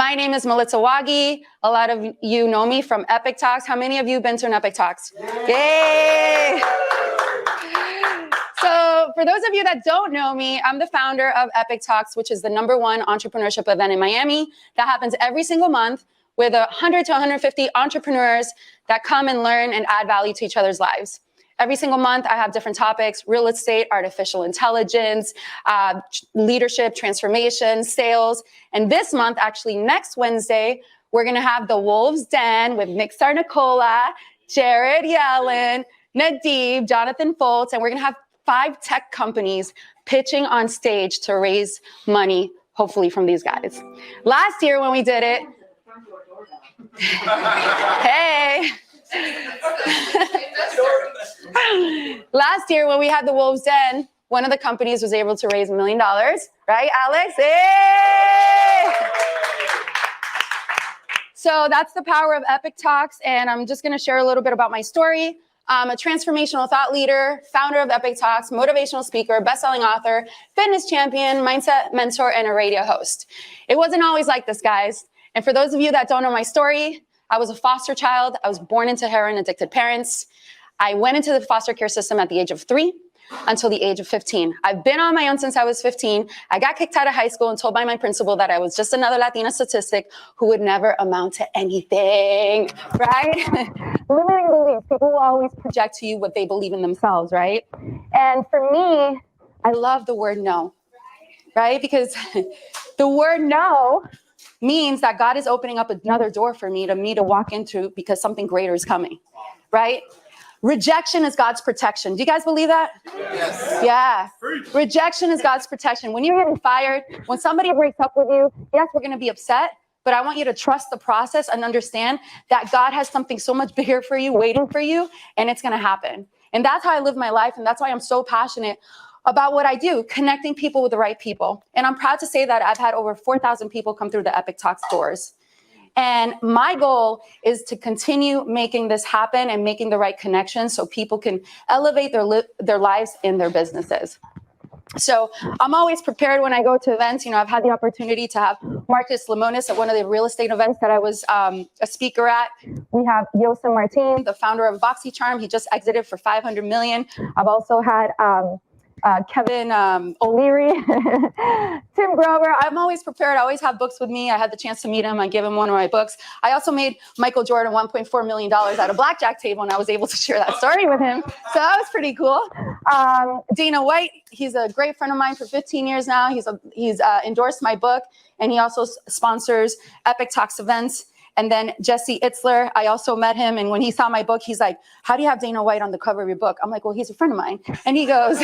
My name is Melissa Wagi. A lot of you know me from Epic Talks. How many of you have been to an Epic Talks? Yay! So for those of you that don't know me, I'm the founder of Epic Talks, which is the #1 entrepreneurship event in Miami that happens every single month with 100 to 150 entrepreneurs that come and learn and add value to each other's lives. Every single month, I have different topics: real estate, artificial intelligence, leadership, transformation, sales. And this month, actually next Wednesday, we're gonna have the Wolves Den with Nick Sarnicola, Jared Yellen, Nadeeb, Jonathan Foltz, and we're gonna have 5 tech companies pitching on stage to raise money, hopefully from these guys. Last year when we did it, hey. Last year when we had the Wolves Den, one of the companies was able to raise $1 million, right, Alex? Hey! So that's the power of Epic Talks, and I'm just gonna share a little bit about my story. I'm a transformational thought leader, founder of Epic Talks, motivational speaker, best-selling author, fitness champion, mindset mentor, and a radio host. It wasn't always like this, guys. And for those of you that don't know my story, I was a foster child. I was born into heroin-addicted parents. I went into the foster care system at the age of 3 until the age of 15. I've been on my own since I was 15. I got kicked out of high school and told by my principal that I was just another Latina statistic who would never amount to anything, right? Limiting beliefs. People will always project to you what they believe in themselves, right? And for me, I love the word no, right? Because the word no means that God is opening up another door for me to walk into because something greater is coming, right? Rejection is God's protection. Do you guys believe that? Yes. Yeah. Rejection is God's protection. When you're getting fired, when somebody breaks up with you, yes, we're going to be upset, but I want you to trust the process and understand that God has something so much bigger for you, waiting for you, and it's going to happen. And that's how I live my life, and that's why I'm so passionate about what I do, connecting people with the right people. And I'm proud to say that I've had over 4,000 people come through the Epic Talks doors. And my goal is to continue making this happen and making the right connections so people can elevate their lives in their businesses. So I'm always prepared when I go to events. You know, I've had the opportunity to have Marcus Lemonis at one of the real estate events that I was a speaker at. We have Yosim Martin, the founder of BoxyCharm. He just exited for $500 million. I've also had Kevin O'Leary, Tim Grover. I'm always prepared. I always have books with me. I had the chance to meet him. I gave him one of my books. I also made Michael Jordan $1.4 million at a blackjack table, and I was able to share that story with him. So that was pretty cool. Dana White, he's a great friend of mine for 15 years now. He's endorsed my book, and he also sponsors Epic Talks events. And then Jesse Itzler, I also met him. And when he saw my book, he's like, how do you have Dana White on the cover of your book? I'm like, well, he's a friend of mine. And he goes,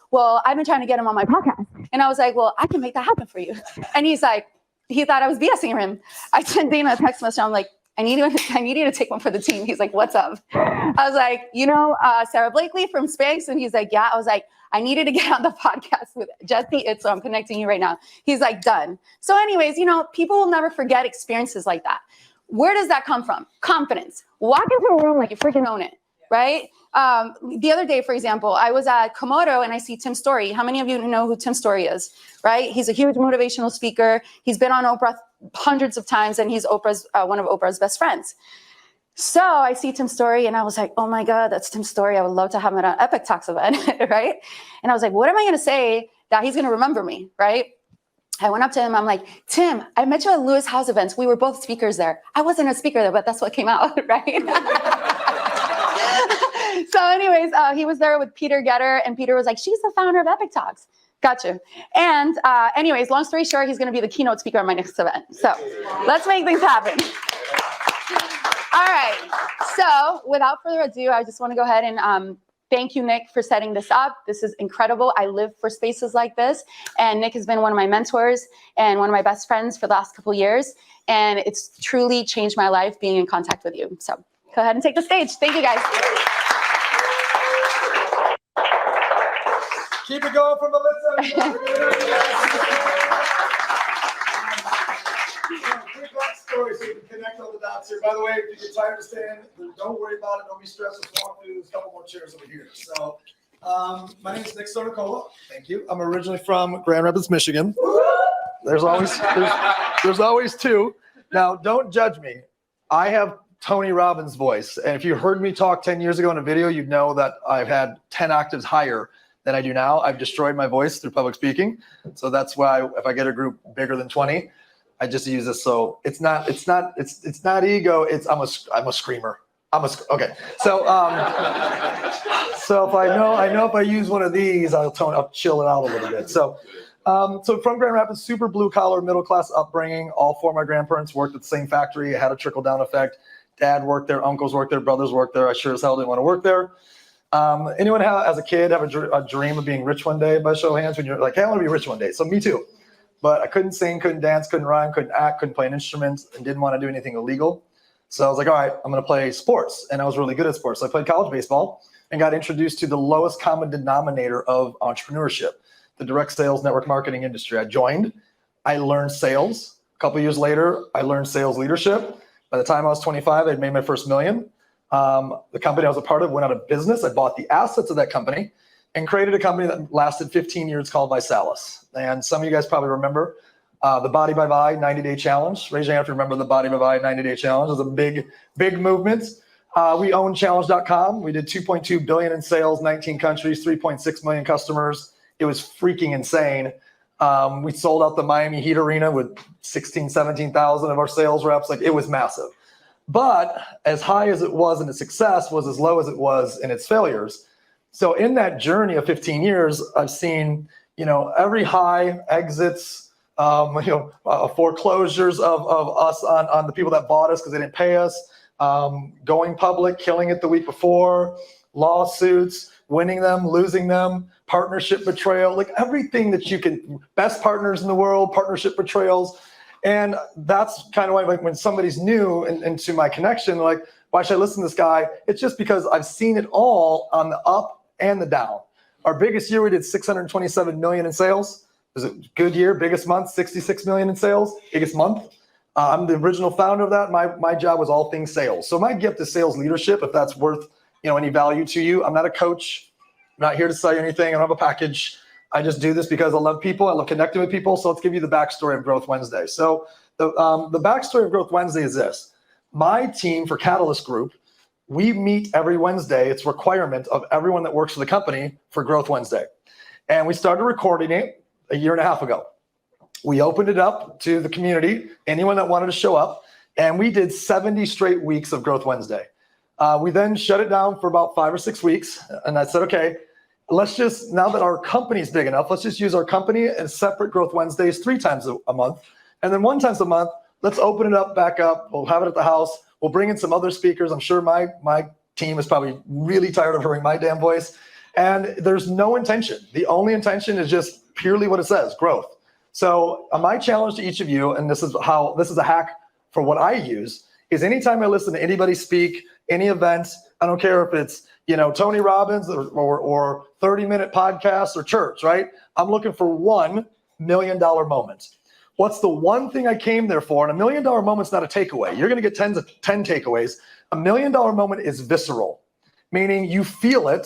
well, I've been trying to get him on my podcast. And I was like, well, I can make that happen for you. And he's like, he thought I was BSing him. I sent Dana a text message. I'm like, I need you to take one for the team. He's like, what's up? I was like, you know, Sarah Blakely from Spanx? And he's like, yeah. I was like, I needed to get on the podcast with Jesse Itzler. I'm connecting you right now. He's like, done. So anyways, you know, people will never forget experiences like that. Where does that come from? Confidence. Walk into a room like you freaking own it, right? The other day, for example, I was at Komodo and I see Tim Story. How many of you know who Tim Story is, right? He's a huge motivational speaker. He's been on Oprah hundreds of times, and he's one of Oprah's best friends. So I see Tim Story and I was like, oh my God, that's Tim Story. I would love to have him at an Epic Talks event, right? And I was like, what am I going to say that he's going to remember me, right? I went up to him. I'm like, Tim, I met you at Lewis House events. We were both speakers there. I wasn't a speaker there, but that's what came out, right? So anyways, he was there with Peter Getter, and Peter was like, she's the founder of Epic Talks. Gotcha. And anyways, long story short, he's going to be the keynote speaker at my next event. So let's make things happen. All right. So without further ado, I just want to go ahead and thank you, Nick, for setting this up. This is incredible. I live for spaces like this. And Nick has been one of my mentors and one of my best friends for the last couple of years. And it's truly changed my life being in contact with you. So go ahead and take the stage. Thank you, guys. Keep it going for Melissa. Quick story so you can connect all the dots here. By the way, if you get tired of staying, don't worry about it. Don't be stressed. Let's walk through. There's a couple more chairs over here. So, my name is Nick Sarnicola. Thank you. I'm originally from Grand Rapids, Michigan. There's always two. Now, don't judge me. I have Tony Robbins' voice. And if you heard me talk 10 years ago in a video, you'd know that I've had 10 octaves higher than I do now. I've destroyed my voice through public speaking. So that's why if I get a group bigger than 20, I just use this. So it's not ego. I'm a screamer. Okay. So, so if I know if I use one of these, I'll chill it out a little bit. So from Grand Rapids, super blue collar, middle class upbringing. All four of my grandparents worked at the same factory. It had a trickle down effect. Dad worked there, uncles worked there, brothers worked there. I sure as hell didn't want to work there. Anyone as a kid have a dream of being rich one day? By show of hands, when you're like, hey, I want to be rich one day. So me too. But I couldn't sing, couldn't dance, couldn't rhyme, couldn't act, couldn't play an instrument, and didn't want to do anything illegal. So I was like, all right, I'm going to play sports. And I was really good at sports. So I played college baseball and got introduced to the lowest common denominator of entrepreneurship, the direct sales network marketing industry. I joined. I learned sales. A couple of years later, I learned sales leadership. By the time I was 25, I'd made my first $1 million. The company I was a part of went out of business. I bought the assets of that company and created a company that lasted 15 years called Visalis. And some of you guys probably remember the Body by Vi 90-day challenge. Raise your hand if you remember the Body by Vi 90-day challenge. It was a big movement. We own challenge.com. We did 2.2 billion in sales, 19 countries, 3.6 million customers. It was freaking insane. We sold out the Miami Heat Arena with 16, 17,000 of our sales reps. Like, it was massive. But as high as it was in its success was as low as it was in its failures. So in that journey of 15 years, I've seen, every high, exits, foreclosures of us on the people that bought us because they didn't pay us, going public, killing it the week before, lawsuits, winning them, losing them, partnership betrayal, like everything that you can, best partners in the world, partnership betrayals. And that's kind of why, like, when somebody's new into my connection, like, why should I listen to this guy? It's just because I've seen it all on the up and the down. Our biggest year, we did 627 million in sales. It was a good year. Biggest month, 66 million in sales. Biggest month. I'm the original founder of that. My job was all things sales. So my gift is sales leadership, if that's worth any value to you. I'm not a coach. I'm not here to sell you anything. I don't have a package. I just do this because I love people. I love connecting with people. So let's give you the backstory of Growth Wednesday. So the backstory of Growth Wednesday is this. My team for Catalyst Group, we meet every Wednesday. It's a requirement of everyone that works for the company for Growth Wednesday. And we started recording it a year and a half ago. We opened it up to the community, anyone that wanted to show up, and we did 70 straight weeks of Growth Wednesday. We then shut it down for about 5 or 6 weeks. And I said, okay, let's just, now that our company's big enough, let's just use our company and separate Growth Wednesdays 3 times a month. And then 1 time a month, let's open it up back up. We'll have it at the house. We'll bring in some other speakers. I'm sure my team is probably really tired of hearing my damn voice. And there's no intention. The only intention is just purely what it says, growth. So my challenge to each of you, and this is a hack for what I use, is anytime I listen to anybody speak, any event, I don't care if it's Tony Robbins or 30-minute podcasts or church, right? I'm looking for $1 million moment. What's the one thing I came there for? And $1 million moment's not a takeaway. You're going to get 10 takeaways. $1 million moment is visceral, meaning you feel it.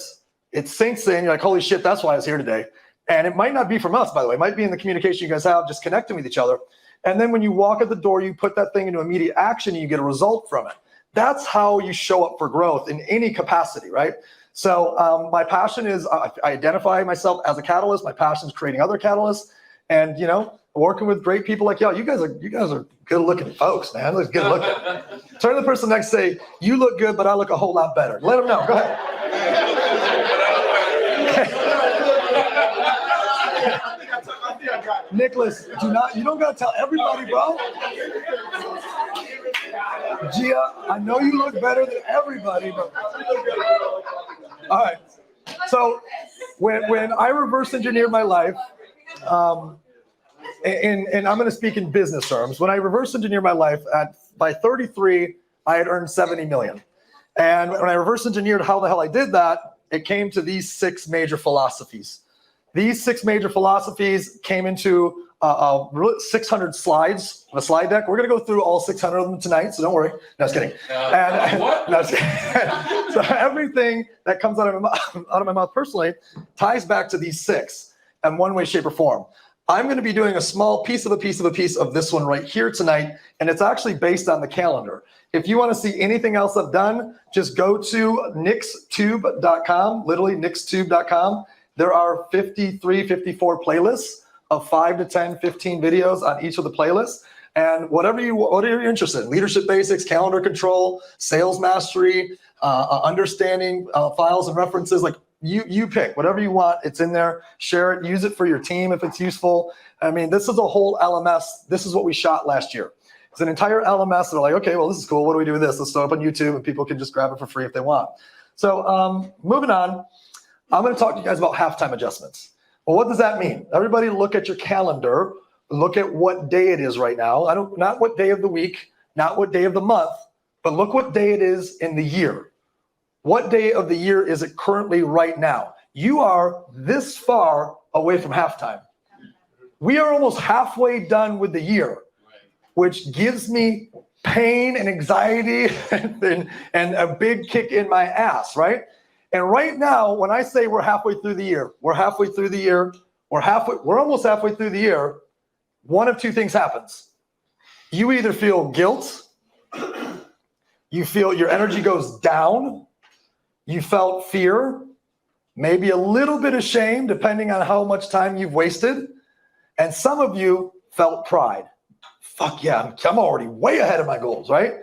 It sinks in. You're like, holy shit, that's why I was here today. And it might not be from us, by the way. It might be in the communication you guys have, just connecting with each other. And then when you walk at the door, you put that thing into immediate action and you get a result from it. That's how you show up for growth in any capacity, right? So my passion is I identify myself as a catalyst. My passion is creating other catalysts, and working with great people like y'all. You guys are good looking folks, man. Look good looking. Turn to the person next, say, you look good, but I look a whole lot better. Let them know. Go ahead. Nicholas, you don't gotta tell everybody, bro. Gia, I know you look better than everybody, but all right. So when I reverse engineered my life, and I'm going to speak in business terms. When I reverse engineered my life, by 33, I had earned 70 million. And when I reverse engineered how the hell I did that, it came to these 6 major philosophies. These 6 major philosophies came into 600 slides on a slide deck. We're going to go through all 600 of them tonight, so don't worry. No, just kidding. So everything that comes out of my mouth personally ties back to these 6 in one way, shape, or form. I'm going to be doing a small piece of this one right here tonight, and it's actually based on the calendar. If you want to see anything else I've done, just go to nixtube.com, literally nixtube.com. There are 54 playlists of 5 to 10, 15 videos on each of the playlists. And whatever you're interested in, leadership basics, calendar control, sales mastery, understanding files and references, like you pick whatever you want. It's in there. Share it. Use it for your team if it's useful. I mean, this is a whole LMS. This is what we shot last year. It's an entire LMS. They're like, okay, well, this is cool. What do we do with this? Let's throw it up on YouTube, and people can just grab it for free if they want. So moving on, I'm going to talk to you guys about halftime adjustments. Well, what does that mean? Everybody look at your calendar. Look at what day it is right now. Not what day of the week, not what day of the month, but look what day it is in the year. What day of the year is it currently right now? You are this far away from halftime. We are almost halfway done with the year, which gives me pain and anxiety and a big kick in my ass, right? And right now, when I say we're halfway through the year, we're almost halfway through the year, one of two things happens. You either feel guilt, you feel your energy goes down, you felt fear, maybe a little bit of shame, depending on how much time you've wasted, and some of you felt pride. Fuck yeah, I'm already way ahead of my goals, right?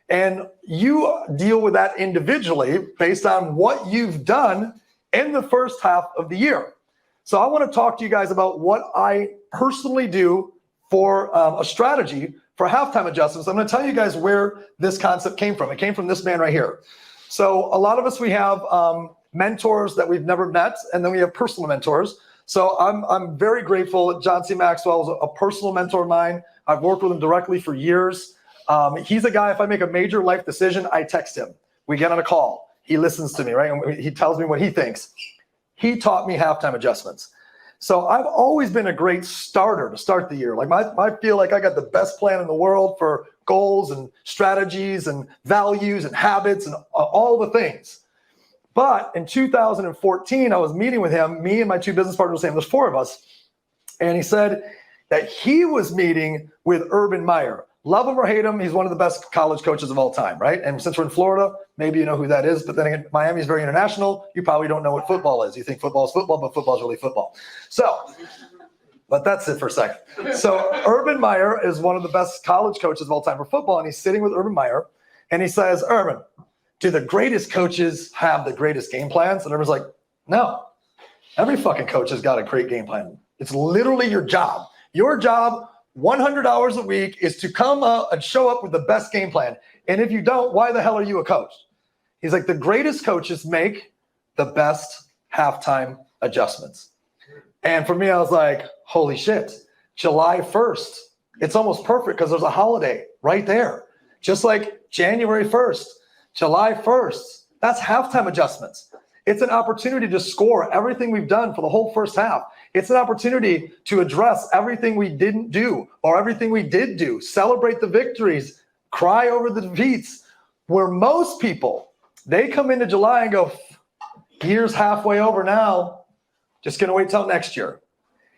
And you deal with that individually based on what you've done in the first half of the year. So I want to talk to you guys about what I personally do for a strategy for halftime adjustments. I'm going to tell you guys where this concept came from. It came from this man right here. So a lot of us, we have mentors that we've never met, and then we have personal mentors. So I'm very grateful. John C. Maxwell is a personal mentor of mine. I've worked with him directly for years. He's a guy, if I make a major life decision, I text him. We get on a call. He listens to me, right? And he tells me what he thinks. He taught me halftime adjustments. So I've always been a great starter to start the year. Like I feel like I got the best plan in the world for goals and strategies and values and habits and all the things. But in 2014, I was meeting with him, me and my two business partners, there's 4 of us. And he said that he was meeting with Urban Meyer. Love him or hate him, he's one of the best college coaches of all time, right? And since we're in Florida, maybe you know who that is. But then again, Miami is very international. You probably don't know what football is. You think football is football, but football is really football. So, but that's it for a second. So Urban Meyer is one of the best college coaches of all time for football. And he's sitting with Urban Meyer. And he says, Urban, do the greatest coaches have the greatest game plans? And Urban's like, no. Every fucking coach has got a great game plan. It's literally your job. Your job, 100 hours a week, is to come up and show up with the best game plan. And if you don't, why the hell are you a coach? He's like, the greatest coaches make the best halftime adjustments. And for me, I was like, holy shit, July 1st. It's almost perfect because there's a holiday right there. Just like January 1st, July 1st. That's halftime adjustments. It's an opportunity to score everything we've done for the whole first half. It's an opportunity to address everything we didn't do or everything we did do, celebrate the victories, cry over the defeats, where most people, they come into July and go, year's halfway over now, just going to wait till next year.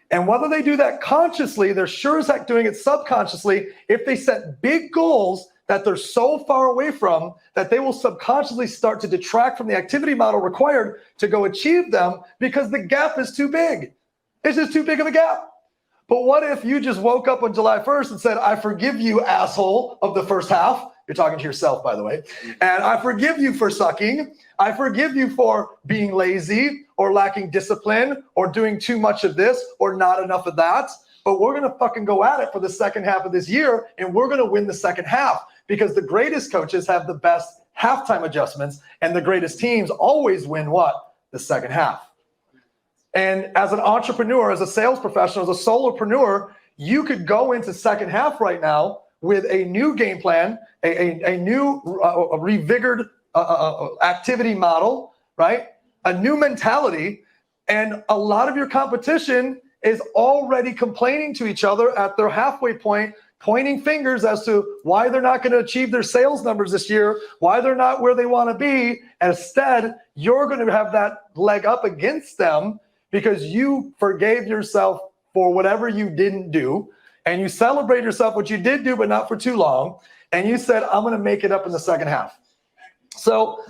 And whether they do that consciously, they're sure as heck doing it subconsciously if they set big goals that they're so far away from that they will subconsciously start to detract from the activity model required to go achieve them because the gap is too big. It's just too big of a gap. But what if you just woke up on July 1st and said, I forgive you, asshole, of the first half. You're talking to yourself, by the way. And I forgive you for sucking. I forgive you for being lazy or lacking discipline or doing too much of this or not enough of that. But we're going to fucking go at it for the second half of this year, and we're going to win the second half because the greatest coaches have the best halftime adjustments, and the greatest teams always win what? The second half. And as an entrepreneur, as a sales professional, as a solopreneur, you could go into second half right now with a new game plan, a new revigored activity model, right? A new mentality, and a lot of your competition is already complaining to each other at their halfway point, pointing fingers as to why they're not going to achieve their sales numbers this year, why they're not where they want to be. And instead, you're going to have that leg up against them because you forgave yourself for whatever you didn't do, and you celebrate yourself what you did do, but not for too long, and you said, I'm going to make it up in the second half. So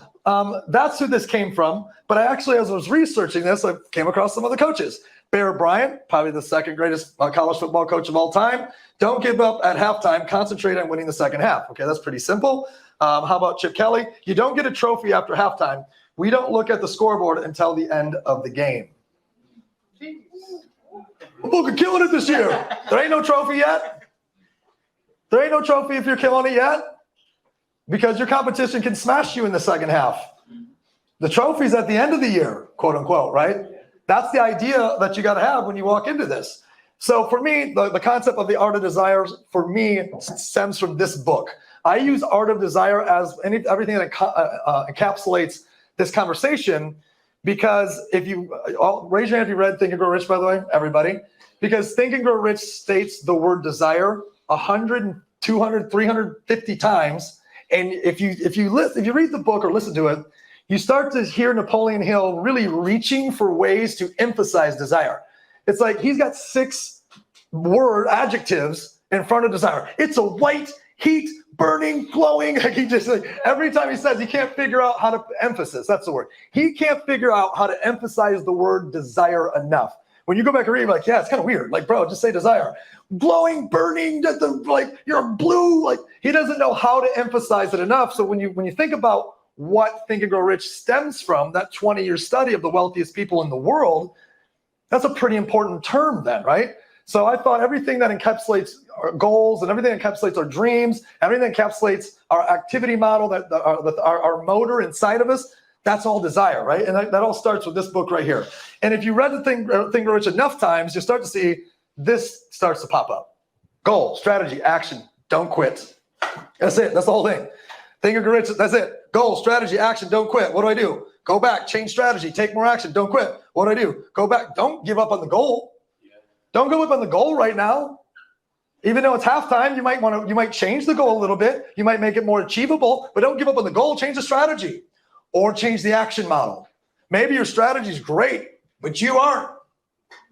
that's who this came from. But I actually, as I was researching this, I came across some other coaches. Bear Bryant, probably the second greatest college football coach of all time. Don't give up at halftime. Concentrate on winning the second half. Okay, that's pretty simple. How about Chip Kelly? You don't get a trophy after halftime. We don't look at the scoreboard until the end of the game. We're fucking killing it this year. There ain't no trophy yet. There ain't no trophy if you're killing it yet, because your competition can smash you in the second half. The trophy's at the end of the year, quote unquote, right? That's the idea that you got to have when you walk into this. So for me, the concept of the art of desire, for me, stems from this book. I use art of desire as everything that encapsulates this conversation, because if you raise your hand if you read Think and Grow Rich, by the way, everybody, because Think and Grow Rich states the word desire 100, 200, 350 times. And if you read the book or listen to it, you start to hear Napoleon Hill really reaching for ways to emphasize desire. It's like he's got 6 word adjectives in front of desire. It's a white heat, burning, glowing. Like he just, like, every time he says, he can't figure out how to emphasis. That's the word. He can't figure out how to emphasize the word desire enough. When you go back and read, you're like, yeah, it's kind of weird. Like, bro, just say desire. Glowing, burning, like you're blue. Like he doesn't know how to emphasize it enough. So when you think about what Think and Grow Rich stems from, that 20-year study of the wealthiest people in the world, that's a pretty important term then, right? So I thought everything that encapsulates our goals and everything that encapsulates our dreams, everything that encapsulates our activity model, our motor inside of us, that's all desire, right? And that all starts with this book right here. And if you read the Think and Grow Rich enough times, you start to see this starts to pop up. Goal, strategy, action, don't quit. That's it. That's the whole thing. Think and Grow Rich, that's it. Goal, strategy, action, don't quit. What do I do? Go back, change strategy, take more action, don't quit. What do I do? Go back, don't give up on the goal. Don't give up on the goal right now. Even though it's halftime, you might change the goal a little bit. You might make it more achievable, but don't give up on the goal. Change the strategy or change the action model. Maybe your strategy is great, but you aren't.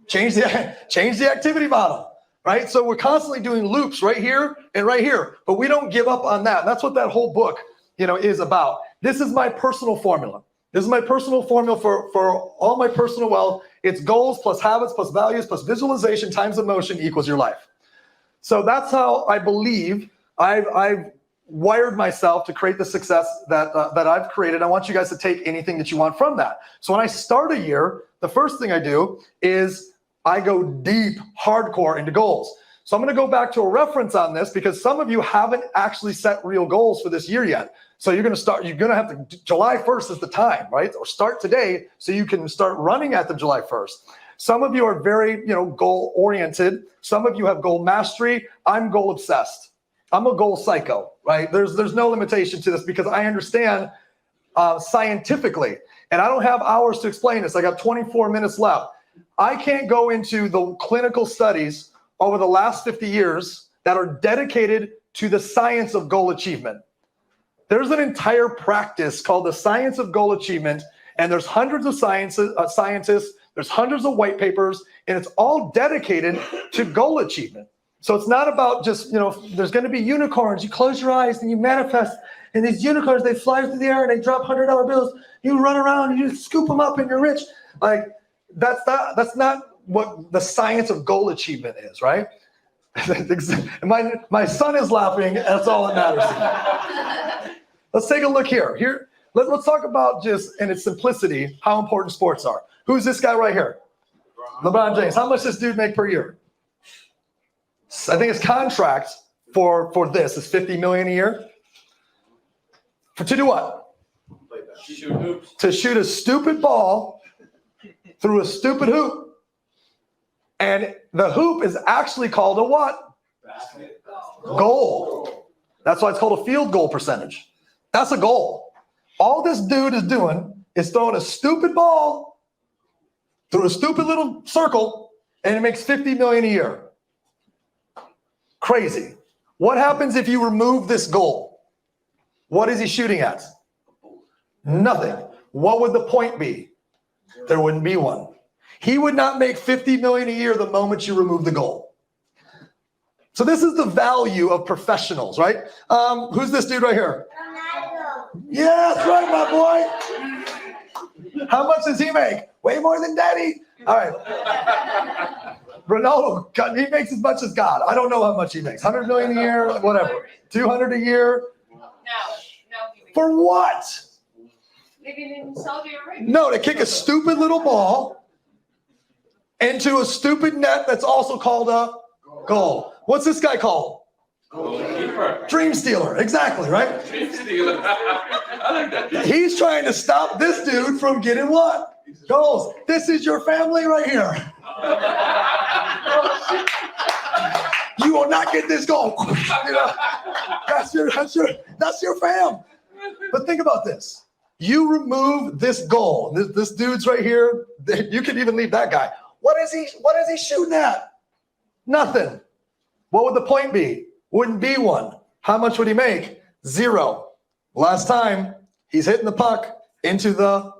Change the activity model, right? So we're constantly doing loops right here and right here, but we don't give up on that. That's what that whole book, is about. This is my personal formula. This is my personal formula for all my personal wealth. It's goals plus habits plus values plus visualization times emotion equals your life. So that's how I believe I've wired myself to create the success that I've created. I want you guys to take anything that you want from that. So when I start a year, the first thing I do is I go deep, hardcore into goals. So I'm going to go back to a reference on this because some of you haven't actually set real goals for this year yet. So you're going to have to, July 1st is the time, right? Or start today so you can start running at the July 1st. Some of you are very, goal oriented. Some of you have goal mastery. I'm goal obsessed. I'm a goal psycho, right? There's no limitation to this because I understand scientifically, and I don't have hours to explain this. I got 24 minutes left. I can't go into the clinical studies over the last 50 years that are dedicated to the science of goal achievement. There's an entire practice called the science of goal achievement, and there's hundreds of scientists, there's hundreds of white papers, and it's all dedicated to goal achievement. So it's not about just, there's going to be unicorns. You close your eyes and you manifest, and these unicorns, they fly through the air and they drop $100 bills. You run around and you scoop them up and you're rich. Like, that's not what the science of goal achievement is, right? my son is laughing. That's all that matters. Let's take a look here. Let's talk about just in its simplicity how important sports are. Who's this guy right here? LeBron James. How much does this dude make per year? I think his contract for this is $50 million a year. To do what? Shoot hoops. To shoot a stupid ball through a stupid hoop. And the hoop is actually called a what? Goal. That's why it's called a field goal percentage. That's a goal. All this dude is doing is throwing a stupid ball through a stupid little circle, and it makes $50 million a year. Crazy. What happens if you remove this goal? What is he shooting at? Nothing. What would the point be? There wouldn't be one. He would not make 50 million a year the moment you remove the goal. So this is the value of professionals, right? Who's this dude right here? Yeah, that's right, my boy. How much does he make? Way more than Daddy. All right. Ronaldo, God, he makes as much as God. I don't know how much he makes. 100 million a year, whatever. 200 a year. No. For what? Living in Saudi Arabia. No, to kick a stupid little ball into a stupid net that's also called a goal. What's this guy called? Goalkeeper. Dream stealer. Exactly, right? Dream stealer. I like that. He's trying to stop this dude from getting what? Goals. This is your family right here. You will not get this goal. You know, that's your fam. But think about this. You remove this goal. This dude's right here. You can even leave that guy. What is he shooting at? Nothing. What would the point be? Wouldn't be one. How much would he make? 0. Last time he's hitting the puck into the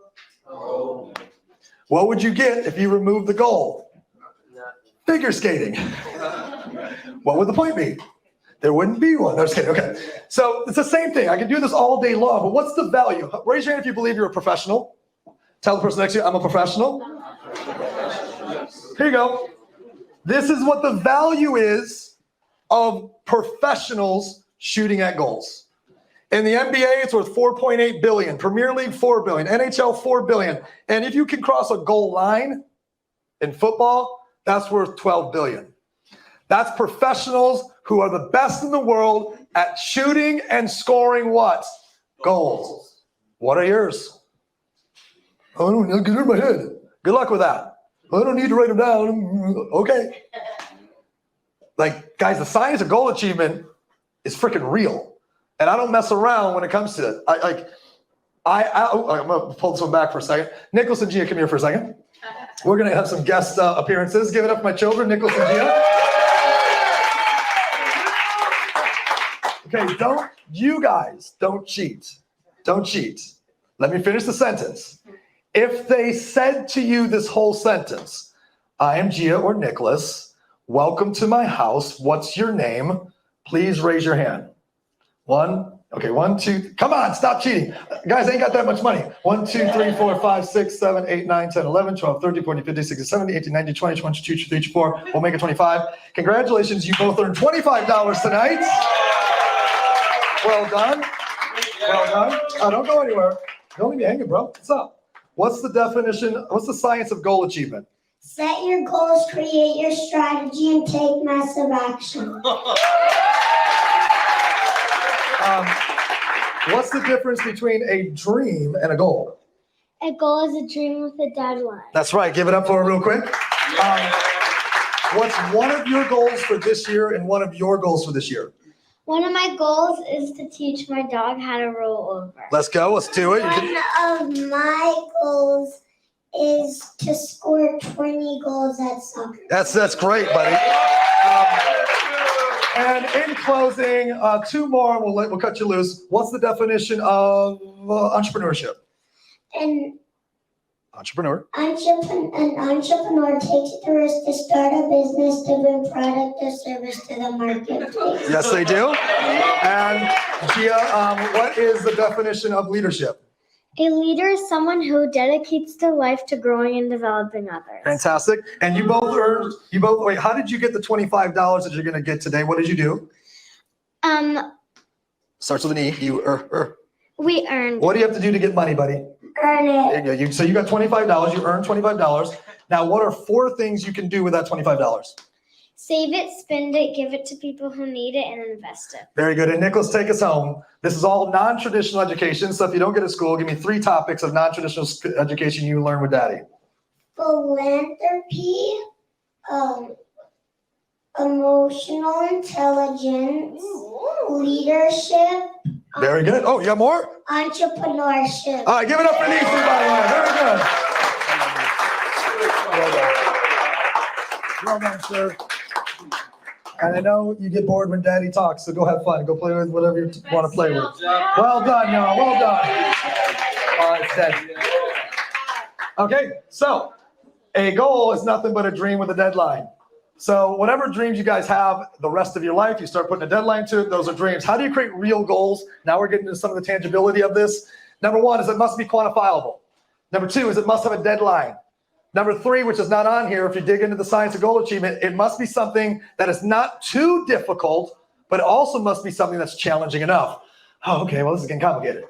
goal. What would you get if you removed the goal? Figure skating. What would the point be? There wouldn't be one. No, just kidding. Okay. So it's the same thing. I can do this all day long, but what's the value? Raise your hand if you believe you're a professional. Tell the person next to you, I'm a professional. Here you go. This is what the value is of professionals shooting at goals. In the NBA, it's worth $4.8 billion. Premier League, $4 billion. NHL, $4 billion. And if you can cross a goal line in football, that's worth $12 billion. That's professionals who are the best in the world at shooting and scoring what? Goals. What are yours? Oh, I don't know, get in my head. Good luck with that. I don't need to write them down. Okay. Like, guys, the science of goal achievement is freaking real. And I don't mess around when it comes to it. I'm going to pull this one back for a second. Nicholas and Gia, come here for a second. We're going to have some guest appearances. Give it up for my children, Nicholas and Gia. Okay, you guys don't cheat. Don't cheat. Let me finish the sentence. If they said to you this whole sentence, I am Gia or Nicholas, welcome to my house, what's your name? Please raise your hand. 1, 2, come on, stop cheating. Guys, I ain't got that much money. 1, 2, 3, 4, 5, 6, 7, 8, 9, 10, 11, 12, 13, 14, 15, 16, 17, 18, 19, 20, 22, 23, 24. We'll make it 25. Congratulations, you both earned $25 tonight. Well done. Well done. Oh, don't go anywhere. Don't leave me hanging, bro. What's up? What's the science of goal achievement? Set your goals, create your strategy, and take massive action. What's the difference between a dream and a goal? A goal is a dream with a deadline. That's right. Give it up for her real quick. What's one of your goals for this year and one of your goals for this year? One of my goals is to teach my dog how to roll over. Let's go. Let's do it. One of my goals is to score 20 goals at soccer. That's great, buddy. And in closing, 2 more. We'll cut you loose. What's the definition of entrepreneurship? An Entrepreneur. An entrepreneur takes the risk to start a business to bring product or service to the marketplace. Yes, they do. And Gia, what is the definition of leadership? A leader is someone who dedicates their life to growing and developing others. Fantastic. And you both wait, how did you get the $25 that you're going to get today? What did you do? Starts with an E. We earned. What do you have to do to get money, buddy? Earn it. There you go. So you got $25. You earned $25. Now, what are 4 things you can do with that $25? Save it, spend it, give it to people who need it, and invest it. Very good. And Nicholas, take us home. This is all non-traditional education. So if you don't get to school, give me 3 topics of non-traditional education you learn with Daddy. Philanthropy, emotional intelligence, leadership, Very good. Oh, you got more? entrepreneurship. All right, give it up for these 3, by the way. Very good. Well done, sir. And I know you get bored when Daddy talks, so go have fun. Go play with whatever you want to play with. Well done, y'all. Well done. All right, Ted. Okay, so A goal is nothing but a dream with a deadline. So whatever dreams you guys have the rest of your life, you start putting a deadline to it, those are dreams. How do you create real goals? Now we're getting into some of the tangibility of this. Number one is it must be quantifiable. Number two is it must have a deadline. Number three, which is not on here, if you dig into the science of goal achievement, it must be something that is not too difficult, but it also must be something that's challenging enough. Oh, okay, well, this is getting complicated.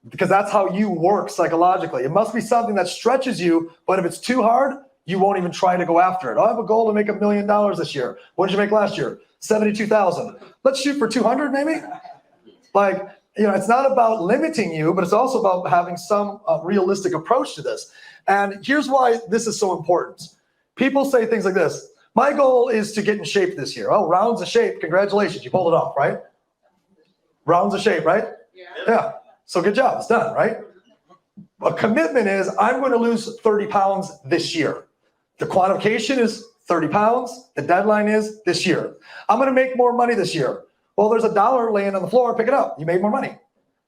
Because that's how you work psychologically. It must be something that stretches you, but if it's too hard, you won't even try to go after it. I have a goal to make $1 million this year. What did you make last year? 72,000. Let's shoot for 200 maybe? Like, it's not about limiting you, but it's also about having some realistic approach to this. And here's why this is so important. People say things like this. My goal is to get in shape this year. Oh, rounds of shape. Congratulations. You pulled it off, right? Rounds of shape, right? Yeah. So good job. It's done, right? A commitment is I'm going to lose 30 pounds this year. The quantification is 30 pounds. The deadline is this year. I'm going to make more money this year. Well, there's $1 laying on the floor. Pick it up. You made more money.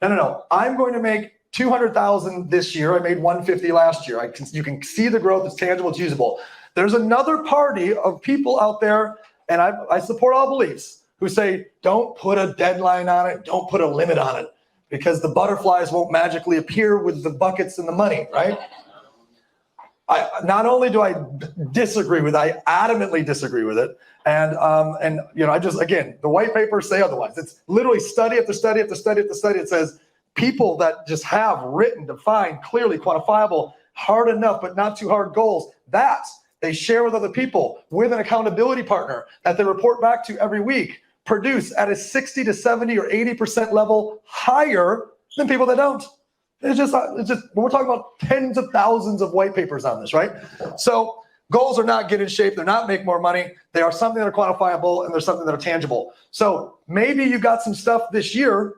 No. I'm going to make 200,000 this year. I made 150 last year. You can see the growth. It's tangible. It's usable. There's another party of people out there, and I support all beliefs, who say, don't put a deadline on it. Don't put a limit on it, because the butterflies won't magically appear with the buckets and the money, right? Not only do I disagree with it, I adamantly disagree with it. And the white papers say otherwise. It's literally study after study after study after study. It says people that just have written, defined, clearly quantifiable, hard enough but not too hard goals, that they share with other people with an accountability partner that they report back to every week, produce at a 60 to 70 or 80% level higher than people that don't. It's just we're talking about tens of thousands of white papers on this, right? So goals are not get in shape. They're not make more money. They are something that are quantifiable, and they're something that are tangible. So maybe you got some stuff this year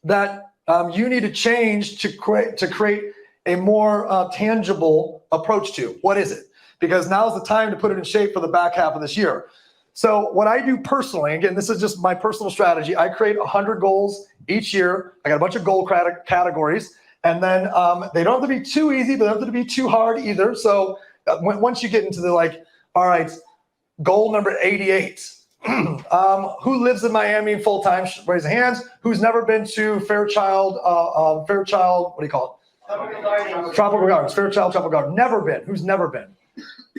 that you need to change to create a more tangible approach to. What is it? Because now's the time to put it in shape for the back half of this year. So what I do personally, again, this is just my personal strategy. I create 100 goals each year. I got a bunch of goal categories. And then they don't have to be too easy, but they don't have to be too hard either. So once you get into the all right, goal number 88. Who lives in Miami full-time? Raise your hands. Who's never been to Fairchild, what do you call it? Tropical Gardens. Fairchild Tropical Garden. Never been. Who's never been?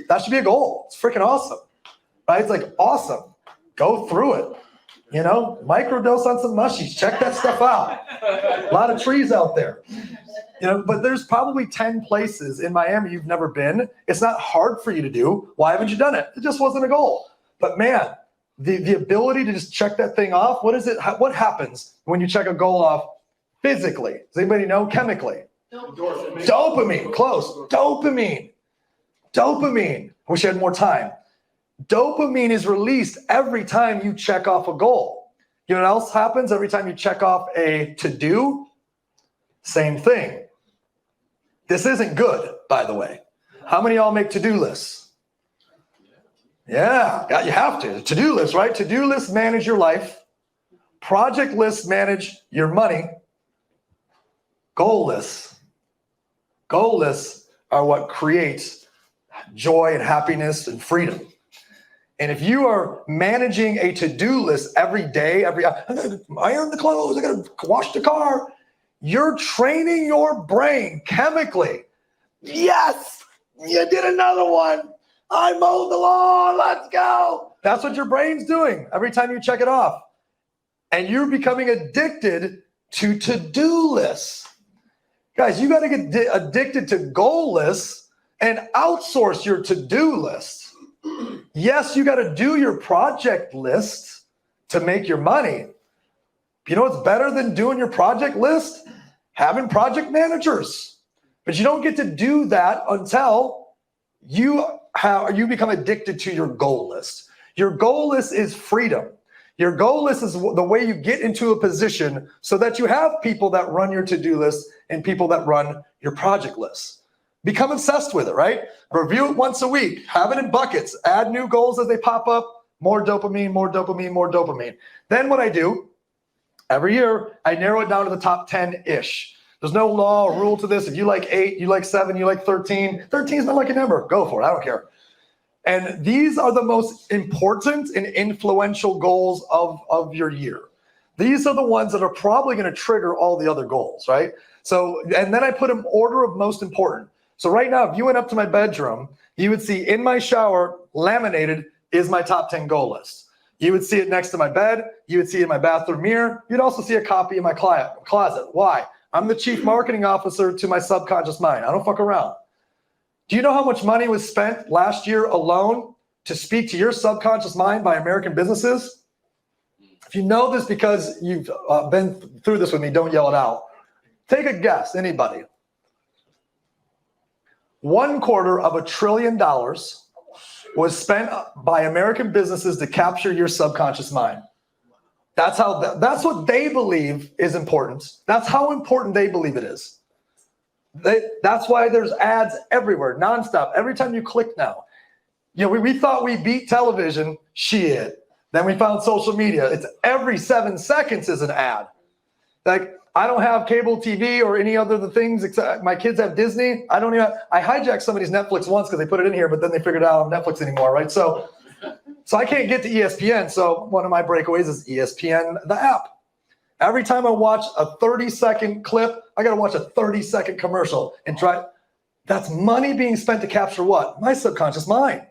That should be a goal. It's freaking awesome. Right? It's like, awesome. Go through it. Microdose on some mushies. Check that stuff out. A lot of trees out there. But there's probably 10 places in Miami you've never been. It's not hard for you to do. Why haven't you done it? It just wasn't a goal. But man, the ability to just check that thing off, what happens when you check a goal off physically? Does anybody know? Chemically? Dopamine. Close. Dopamine. I wish I had more time. Dopamine is released every time you check off a goal. You know what else happens every time you check off a to-do? Same thing. This isn't good, by the way. How many of y'all make to-do lists? Yeah, you have to. To-do lists, right? To-do lists manage your life. Project lists manage your money. Goal lists. Goal lists are what creates joy and happiness and freedom. And if you are managing a to-do list every day, I gotta iron the clothes, I gotta wash the car, you're training your brain chemically. Yes, you did another one. I mowed the lawn, let's go. That's what your brain's doing every time you check it off. And you're becoming addicted to to-do lists. Guys, you gotta get addicted to goal lists and outsource your to-do lists. Yes, you got to do your project list to make your money. You know what's better than doing your project list? Having project managers. But you don't get to do that until you become addicted to your goal list. Your goal list is freedom. Your goal list is the way you get into a position so that you have people that run your to-do list and people that run your project list. Become obsessed with it, right? Review it once a week. Have it in buckets. Add new goals as they pop up. More dopamine, more dopamine, more dopamine. Then what I do, every year, I narrow it down to the top 10-ish. There's no law or rule to this. If you like 8, you like 7, you like 13. 13 is not like a number. Go for it. I don't care. And these are the most important and influential goals of your year. These are the ones that are probably going to trigger all the other goals, right? So, and then I put them order of most important. So right now, if you went up to my bedroom, you would see in my shower, laminated, is my top 10 goal list. You would see it next to my bed. You would see it in my bathroom mirror. You'd also see a copy in my closet. Why? I'm the chief marketing officer to my subconscious mind. I don't fuck around. Do you know how much money was spent last year alone to speak to your subconscious mind by American businesses? If you know this because you've been through this with me, don't yell it out. Take a guess, anybody. $250 billion was spent by American businesses to capture your subconscious mind. That's what they believe is important. That's how important they believe it is. That's why there's ads everywhere, nonstop. Every time you click now, we thought we beat television. Shit. Then we found social media. It's every 7 seconds is an ad. Like, I don't have cable TV or any other things except my kids have Disney. I hijacked somebody's Netflix once because they put it in here, but then they figured out I don't have Netflix anymore, right? So I can't get to ESPN. So one of my breakaways is ESPN, the app. Every time I watch a 30-second clip, I got to watch a 30-second commercial and try. That's money being spent to capture what? My subconscious mind.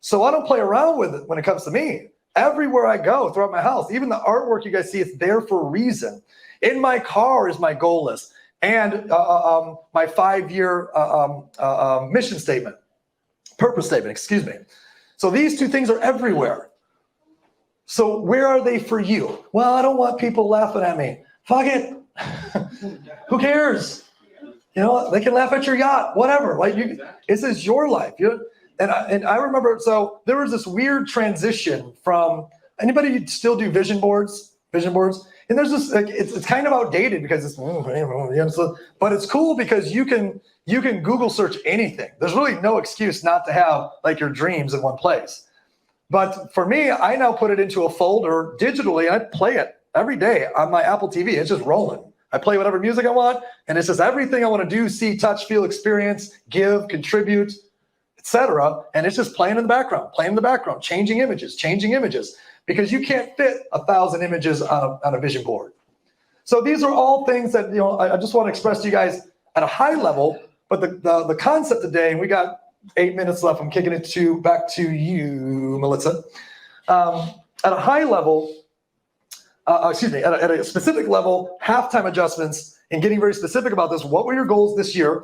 So I don't play around with it when it comes to me. Everywhere I go throughout my house, even the artwork you guys see, it's there for a reason. In my car is my goal list and my 5-year mission statement, purpose statement, excuse me. So these two things are everywhere. So where are they for you? Well, I don't want people laughing at me. Fuck it. Who cares? They can laugh at your yacht, whatever. Like this is your life. And I remember, so there was this weird transition from, anybody still do vision boards? And there's this, like, it's kind of outdated because it's, but it's cool because you can Google search anything. There's really no excuse not to have like your dreams in one place. But for me, I now put it into a folder digitally and I play it every day on my Apple TV. It's just rolling. I play whatever music I want, and it's just everything I want to do, see, touch, feel, experience, give, contribute, etc. And it's just playing in the background, changing images, because you can't fit 1,000 images on a vision board. So these are all things that I just want to express to you guys at a high level. But the concept today, and we got 8 minutes left. I'm kicking it back to you, Melissa. At a high level, at a specific level, halftime adjustments, and getting very specific about this. What were your goals this year?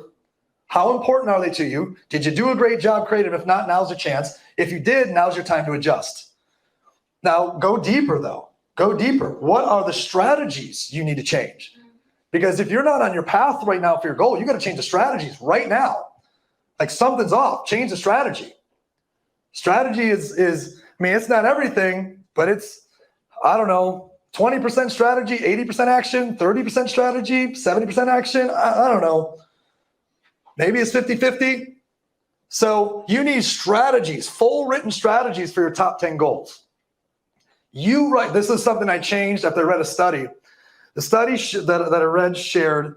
How important are they to you? Did you do a great job creating? If not, now's your chance. If you did, now's your time to adjust. Now, go deeper, though. Go deeper. What are the strategies you need to change? Because if you're not on your path right now for your goal, you got to change the strategies right now. Like something's off, change the strategy. Strategy is, it's not everything, but it's, 20% strategy, 80% action, 30% strategy, 70% action. I don't know. Maybe it's 50-50. So you need strategies, full written strategies for your top 10 goals. This is something I changed after I read a study. The study that I read shared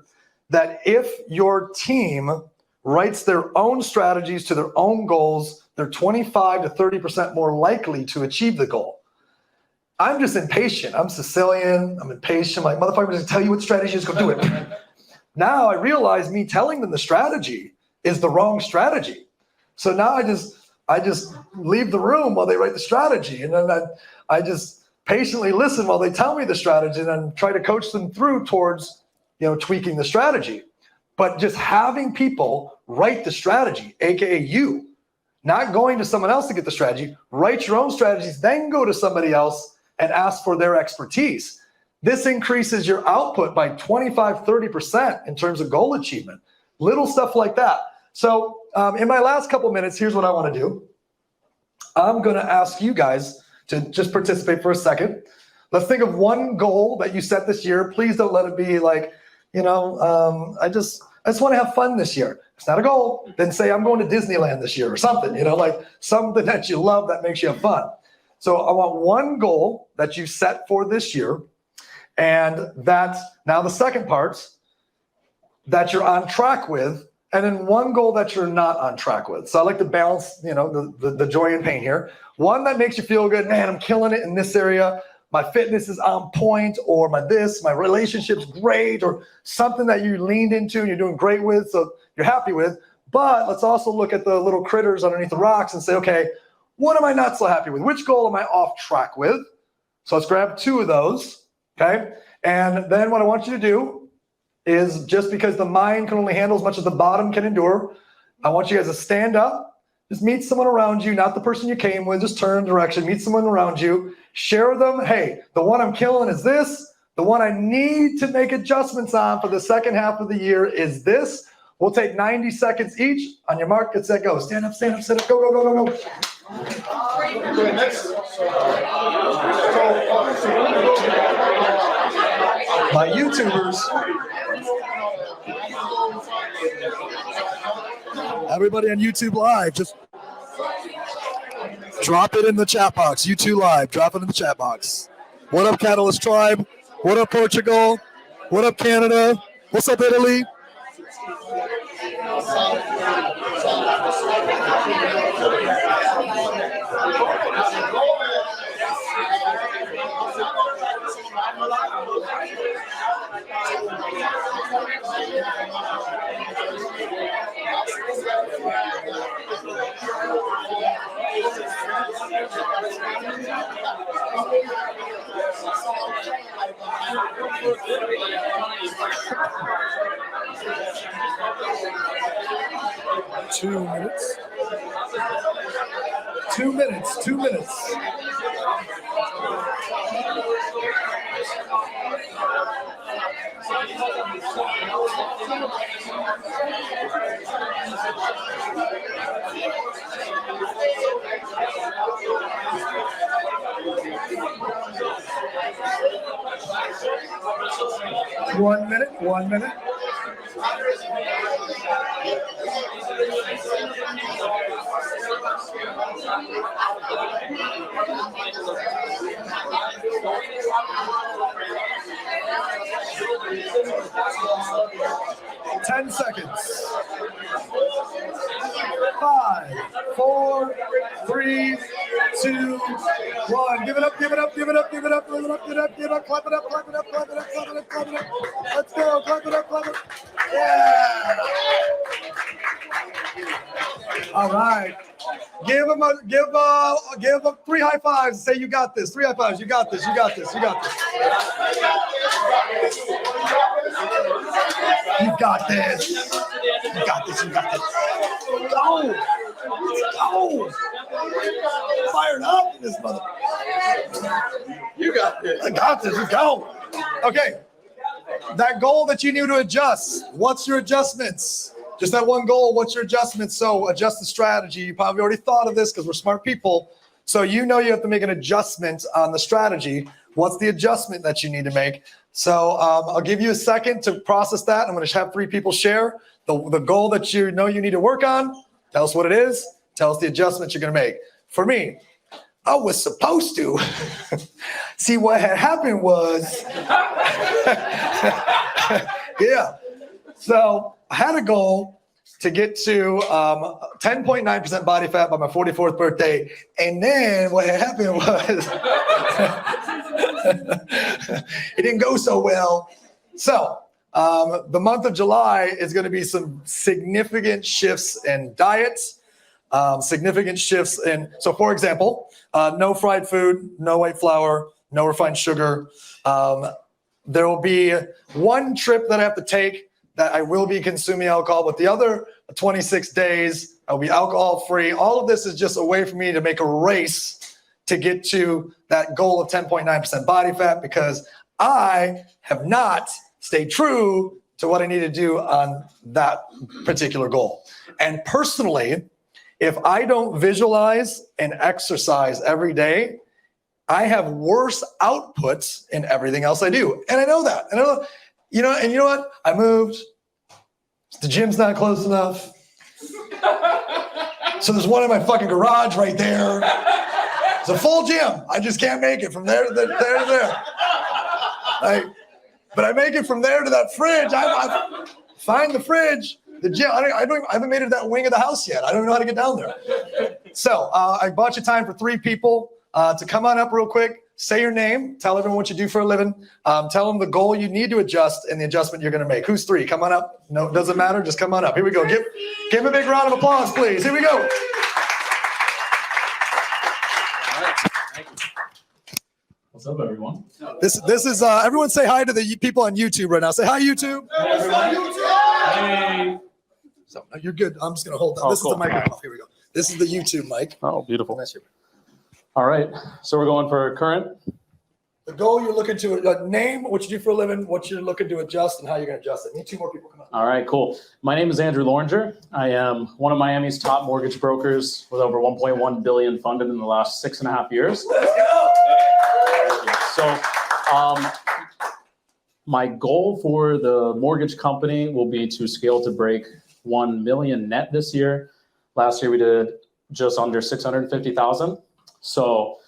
that if your team writes their own strategies to their own goals, they're 25 to 30% more likely to achieve the goal. I'm just impatient. I'm Sicilian. I'm impatient. Like, motherfucker, I'm just tell you what strategy is, go do it. Now I realize me telling them the strategy is the wrong strategy. So now I just leave the room while they write the strategy. And then I just patiently listen while they tell me the strategy and then try to coach them through towards, tweaking the strategy. But just having people write the strategy, AKA you, not going to someone else to get the strategy, write your own strategies, then go to somebody else and ask for their expertise. This increases your output by 25, 30% in terms of goal achievement. Little stuff like that. So in my last couple minutes, here's what I want to do. I'm going to ask you guys to just participate for a second. Let's think of one goal that you set this year. Please don't let it be like, I just want to have fun this year. It's not a goal. Then say I'm going to Disneyland this year or something, like something that you love that makes you have fun. So I want one goal that you set for this year. And that now the second part, that you're on track with, and then one goal that you're not on track with. So I like to balance, the joy and pain here. One that makes you feel good, man, I'm killing it in this area. My fitness is on point, or my relationship's great, or something that you leaned into and you're doing great with, so you're happy with. But let's also look at the little critters underneath the rocks and say, okay, what am I not so happy with? Which goal am I off track with? So let's grab 2 of those, okay? And then what I want you to do is, just because the mind can only handle as much as the bottom can endure, I want you guys to stand up, just meet someone around you, not the person you came with, just turn direction, meet someone around you, share with them, hey, the one I'm killing is this, the one I need to make adjustments on for the second half of the year is this. We'll take 90 seconds each. On your mark, get set, go. Stand up, stand up, stand up, go, go, go, go, go. My YouTubers, everybody on YouTube Live, just drop it in the chat box. YouTube Live, drop it in the chat box. What up, Catalyst Tribe? What up, Portugal? What up, Canada? What's up, Italy? Two minutes. 2 minutes. 2 minutes. One minute. 1 minute. Ten seconds. 5, 4, 3, 2, 1. Give it up, give it up, give it up, give it up, give it up, give it up, give it up, clap it up, clap it up, clap it up, clap it up, clap it up. Let's go, clap it up, clap it up. Yeah. All right. Give them 3 high fives. Say you got this. 3 high fives. You got this. You got this. You got this. You got this. You got this. You got this. Go. Let's go. Fired up in this mother. You got this. I got this. Let's go. Okay. That goal that you need to adjust. What's your adjustments? Just that one goal. What's your adjustments? So adjust the strategy. You probably already thought of this because we're smart people. So you know you have to make an adjustment on the strategy. What's the adjustment that you need to make? So I'll give you a second to process that. I'm going to have 3 people share the goal that you know you need to work on. Tell us what it is. Tell us the adjustments you're going to make. For me, I was supposed to. See, what had happened was, yeah. So I had a goal to get to 10.9% body fat by my 44th birthday. And then what had happened was, it didn't go so well. So the month of July is going to be some significant shifts in diets, significant shifts in, so for example, no fried food, no white flour, no refined sugar. There will be one trip that I have to take that I will be consuming alcohol, but the other 26 days, I'll be alcohol free. All of this is just a way for me to make a race to get to that goal of 10.9% body fat, because I have not stayed true to what I need to do on that particular goal. And personally, if I don't visualize and exercise every day, I have worse outputs in everything else I do. And I know that. And I know, you know what? I moved. The gym's not close enough. So there's one in my fucking garage right there. It's a full gym. I just can't make it from there to there to there. But I make it from there to that fridge. find the fridge, the gym. I haven't made it to that wing of the house yet. I don't know how to get down there. So I bought you time for 3 people to come on up real quick. Say your name. Tell everyone what you do for a living. Tell them the goal you need to adjust and the adjustment you're going to make. Who's 3? Come on up. No, it doesn't matter. Just come on up. Here we go. Give him a big round of applause, please. Here we go. What's up, everyone? This is everyone say hi to the people on YouTube right now. Say hi, YouTube. Hey. So you're good. I'm just going to hold that. Oh, This cool. is the microphone. Here we go. This is the YouTube mic. Oh, beautiful. That's your- All right. So we're going for current. The goal you're looking to name, what you do for a living, what you're looking to adjust, and how you're going to adjust it. Need 2 more people. Come on. All right, cool. My name is Andrew Loringer. I am one of Miami's top mortgage brokers with over 1.1 billion funded in the last 6.5 years. Let's go. So my goal for the mortgage company will be to scale to break 1 million net this year. Last year we did just under 650,000. So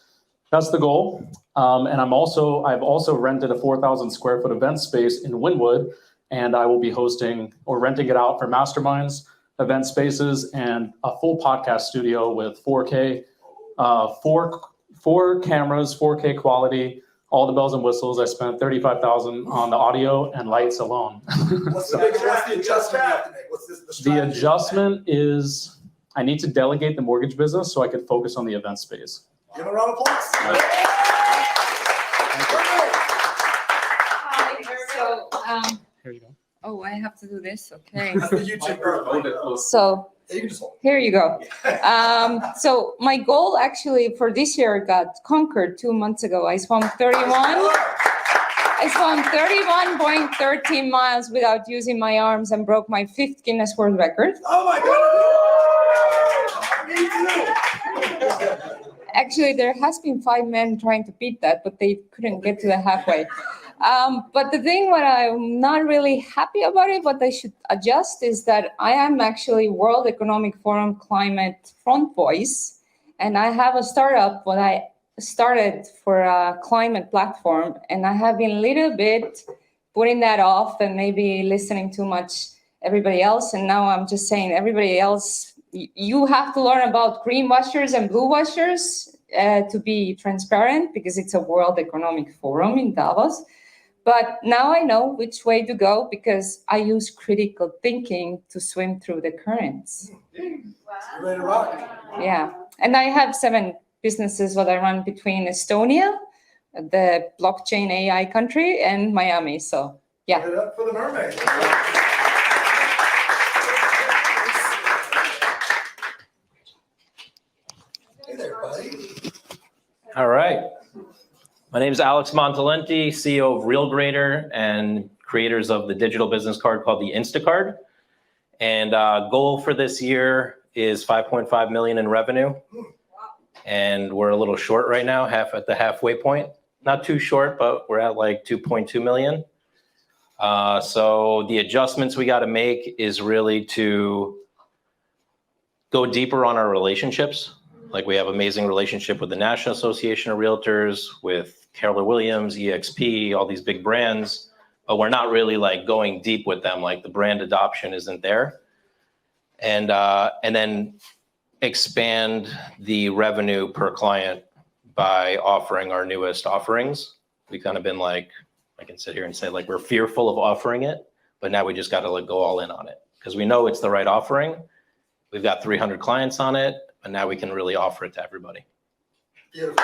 that's the goal. And I've also rented a 4,000 square foot event space in Wynwood, and I will be hosting or renting it out for masterminds, event spaces, and a full podcast studio with 4K, four cameras, 4K quality, all the bells and whistles. I spent $35,000 on the audio and lights alone. What's the adjustment you have to make? What's the The strategy? adjustment is I need to delegate the mortgage business so I could focus on the event space. Give a round of applause. So, Here you go. oh, I have to do this, okay. That's the YouTube girl. Hold it close. So You can just hold here you go. So my goal actually for this year got conquered 2 months ago. I swam 31.13 miles without using my arms and broke my 5th Guinness World Record. Oh my God. Me too. Actually, there has been 5 men trying to beat that, but they couldn't get to the halfway. But the thing what I'm not really happy about it, what I should adjust is that I am actually World Economic Forum Climate Front Voice, and I have a startup what I started for a climate platform, and I have been a little bit putting that off and maybe listening too much everybody else, and now I'm just saying everybody else, you have to learn about green washers and blue washers to be transparent because it's a World Economic Forum in Davos. But now I know which way to go because I use critical thinking to swim through the currents. You ready to rock? Yeah. And I have 7 businesses that I run between Estonia, the blockchain AI country, and Miami. So, yeah. Give it up for the mermaid. Hey there, buddy. All right. My name is Alex Montalenti, CEO of RealGrader and creators of the digital business card called the Instacard. And goal for this year is 5.5 million in revenue. And we're a little short right now, at the halfway point. Not too short, but we're at like 2.2 million. So the adjustments we got to make is really to go deeper on our relationships. Like we have amazing relationship with the National Association of Realtors, with Keller Williams, EXP, all these big brands, but we're not really like going deep with them. Like the brand adoption isn't there. And then expand the revenue per client by offering our newest offerings. We've kind of been like, I can sit here and say like, we're fearful of offering it, but now we just got to like go all in on it because we know it's the right offering. We've got 300 clients on it, and now we can really offer it to everybody. Beautiful.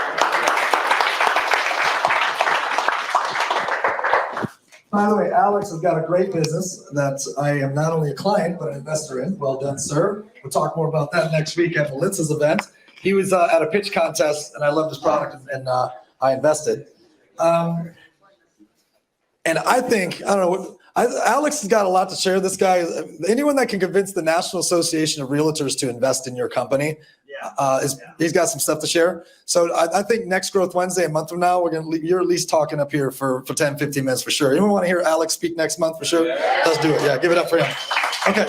By the way, Alex has got a great business that I am not only a client, but an investor in. Well done, sir. We'll talk more about that next week at Melissa's event. He was at a pitch contest, and I loved his product, and I invested. And I think, I don't know, Alex has got a lot to share. This guy, anyone that can convince the National Association of Realtors to invest in your company, he's got some stuff to share. So I think next Growth Wednesday, a month from now, you're at least talking up here for 10, 15 minutes for sure. Anyone want to hear Alex speak next month for sure? Let's do it. Yeah, give it up for him. Okay.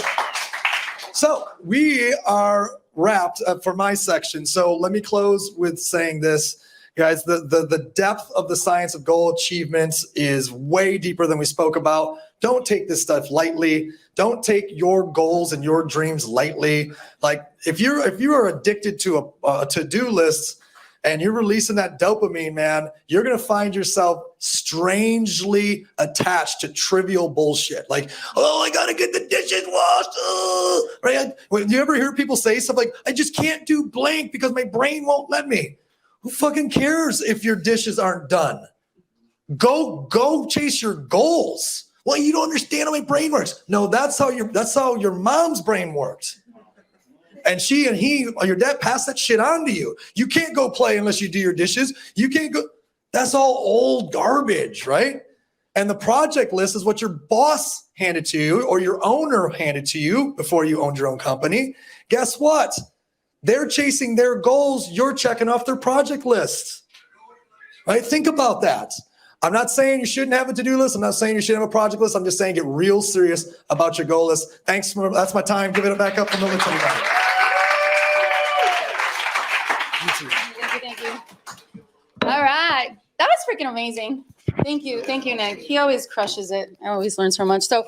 So we are wrapped up for my section. So let me close with saying this. Guys, the depth of the science of goal achievements is way deeper than we spoke about. Don't take this stuff lightly. Don't take your goals and your dreams lightly. Like if you are addicted to a to-do list and you're releasing that dopamine, man, you're going to find yourself strangely attached to trivial bullshit. Like, oh, I got to get the dishes washed. Right? When you ever hear people say stuff like, I just can't do blank because my brain won't let me. Who fucking cares if your dishes aren't done? Go chase your goals. Well, you don't understand how my brain works. No, that's how your mom's brain works. And she and he, or your dad, passed that shit on to you. You can't go play unless you do your dishes. You can't go. That's all old garbage, right? And the project list is what your boss handed to you or your owner handed to you before you owned your own company. Guess what? They're chasing their goals. You're checking off their project list, right? Think about that. I'm not saying you shouldn't have a to-do list. I'm not saying you shouldn't have a project list. I'm just saying get real serious about your goal list. Thanks. That's my time. Give it back up for military. Thank you. All right. That was freaking amazing. Thank you, Nick. He always crushes it. I always learn so much. So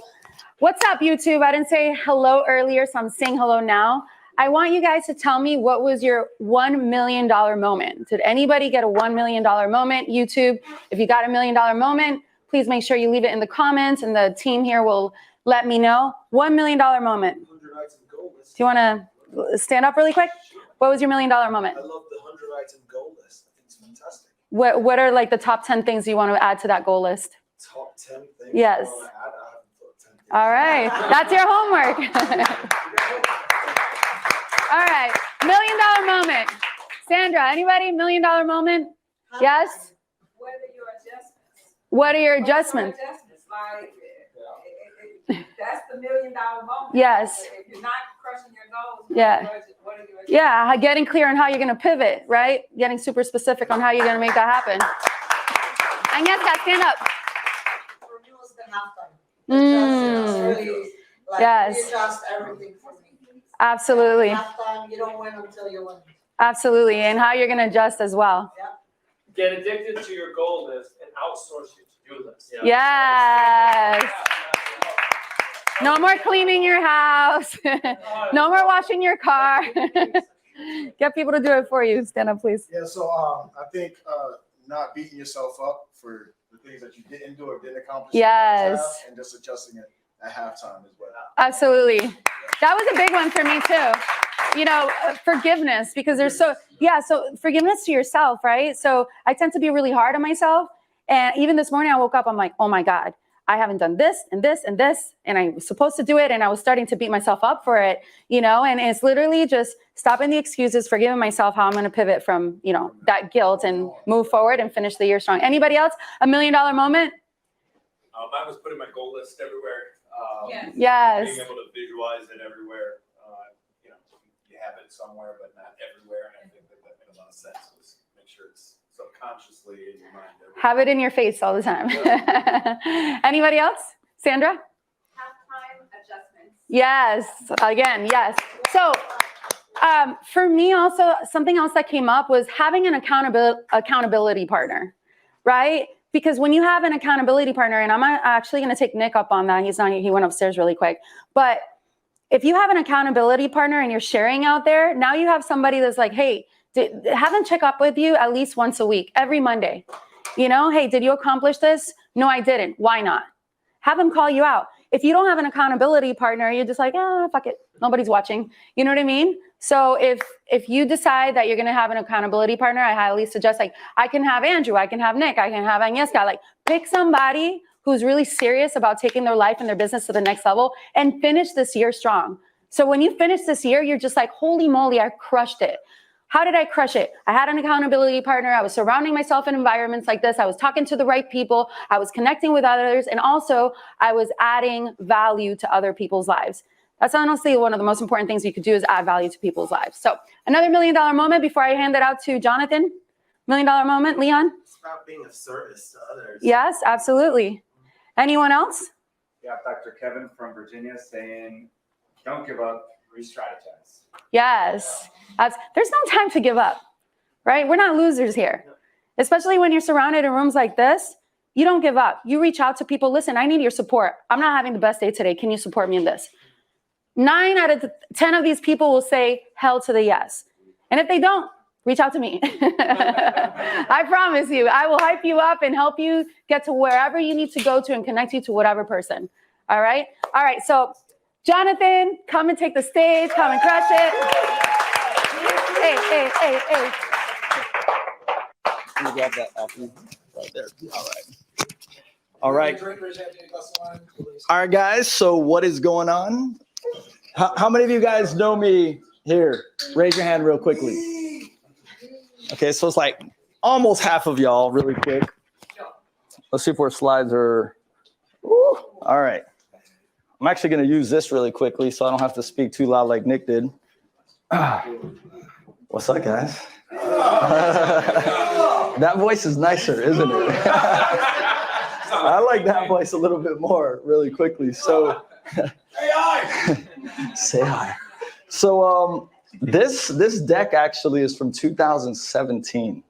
what's up, YouTube? I didn't say hello earlier, so I'm saying hello now. I want you guys to tell me what was your $1 million moment. Did anybody get a $1 million moment? YouTube, if you got a $1 million moment, please make sure you leave it in the comments and the team here will let me know. $1 million moment. Do you want to stand up really quick? What was your $1 million moment? I love the 100 item goal list. I think it's fantastic. What are like the top 10 things you want to add to that goal list? Top 10 things. Yes. I haven't thought 10 things. All right. That's your homework. All right. $1 million moment. Sandra, anybody? $1 million moment? Yes? What are your adjustments? What are your adjustments? Like, that's the $1 million moment. Yes. If you're not crushing your goals, Yeah. what are your adjustments? Yeah, getting clear on how you're going to pivot, right? Getting super specific on how you're going to make that happen. And yes, guys, stand up. For me, was the halftime. It's Mm. really, like, Yes. readjust everything for me. Absolutely. Halftime, you don't win until you win. Absolutely. And how you're going to adjust as well. Get addicted to your goal list and outsource your to-do list. Yes. No more cleaning your house. No more washing your car. Get people to do it for you. Stand up, please. Yeah, so I think not beating yourself up for the things that you didn't do or didn't accomplish. Yes. And just adjusting it at halftime as well. Absolutely. That was a big one for me too. You know, forgiveness, because there's so forgiveness to yourself, right? So I tend to be really hard on myself. And even this morning I woke up, I'm like, oh my God, I haven't done this and this and this, and I was supposed to do it. And I was starting to beat myself up for it, you know, and it's literally just stopping the excuses, forgiving myself how I'm going to pivot from, you know, that guilt and move forward and finish the year strong. Anybody else? $1 million moment? Mine was putting my goal list everywhere. Yes. Being able to visualize it everywhere. You know, you have it somewhere, but not everywhere. And I think that made a lot of sense. Was make sure it's subconsciously in your mind. Have it in your face all the time. Anybody else? Sandra? Halftime adjustments. Yes. Again, yes. So for me also, something else that came up was having an accountability partner, right? Because when you have an accountability partner, and I'm actually going to take Nick up on that. He went upstairs really quick. But if you have an accountability partner and you're sharing out there, now you have somebody that's like, hey, have them check up with you at least once a week, every Monday. You know, hey, did you accomplish this? No, I didn't. Why not? Have them call you out. If you don't have an accountability partner, you're just like, fuck it. Nobody's watching. You know what I mean? So if you decide that you're going to have an accountability partner, I highly suggest, like, I can have Andrew, I can have Nick, I can have Agnieszka. Like, pick somebody who's really serious about taking their life and their business to the next level and finish this year strong. So when you finish this year, you're just like, holy moly, I crushed it. How did I crush it? I had an accountability partner. I was surrounding myself in environments like this. I was talking to the right people. I was connecting with others. And also I was adding value to other people's lives. That's honestly one of the most important things you could do is add value to people's lives. So another $1 million moment before I hand it out to Jonathan. $1 million moment, Leon? It's about being of service to others. Yes, absolutely. Anyone else? Yeah, Dr. Kevin from Virginia saying, don't give up, re-strategize. Yes. There's no time to give up, right? We're not losers here. especially when you're surrounded in rooms like this. You don't give up. You reach out to people. Listen, I need your support. I'm not having the best day today. Can you support me in this? 9 out of 10 of these people will say hell to the yes. And if they don't, reach out to me. I promise you, I will hype you up and help you get to wherever you need to go to and connect you to whatever person. All right? All right, so Jonathan, come and take the stage. Come and crush it. Hey. Let me grab that apple right there. All right. All right, guys. So what is going on? How many of you guys know me here? Raise your hand real quickly. Okay, so it's like almost half of y'all really quick. Let's see if our slides are. Woo. All right. I'm actually going to use this really quickly so I don't have to speak too loud like Nick did. What's up, guys? That voice is nicer, isn't it? I like that voice a little bit more really quickly. So say hi. So this deck actually is from 2017.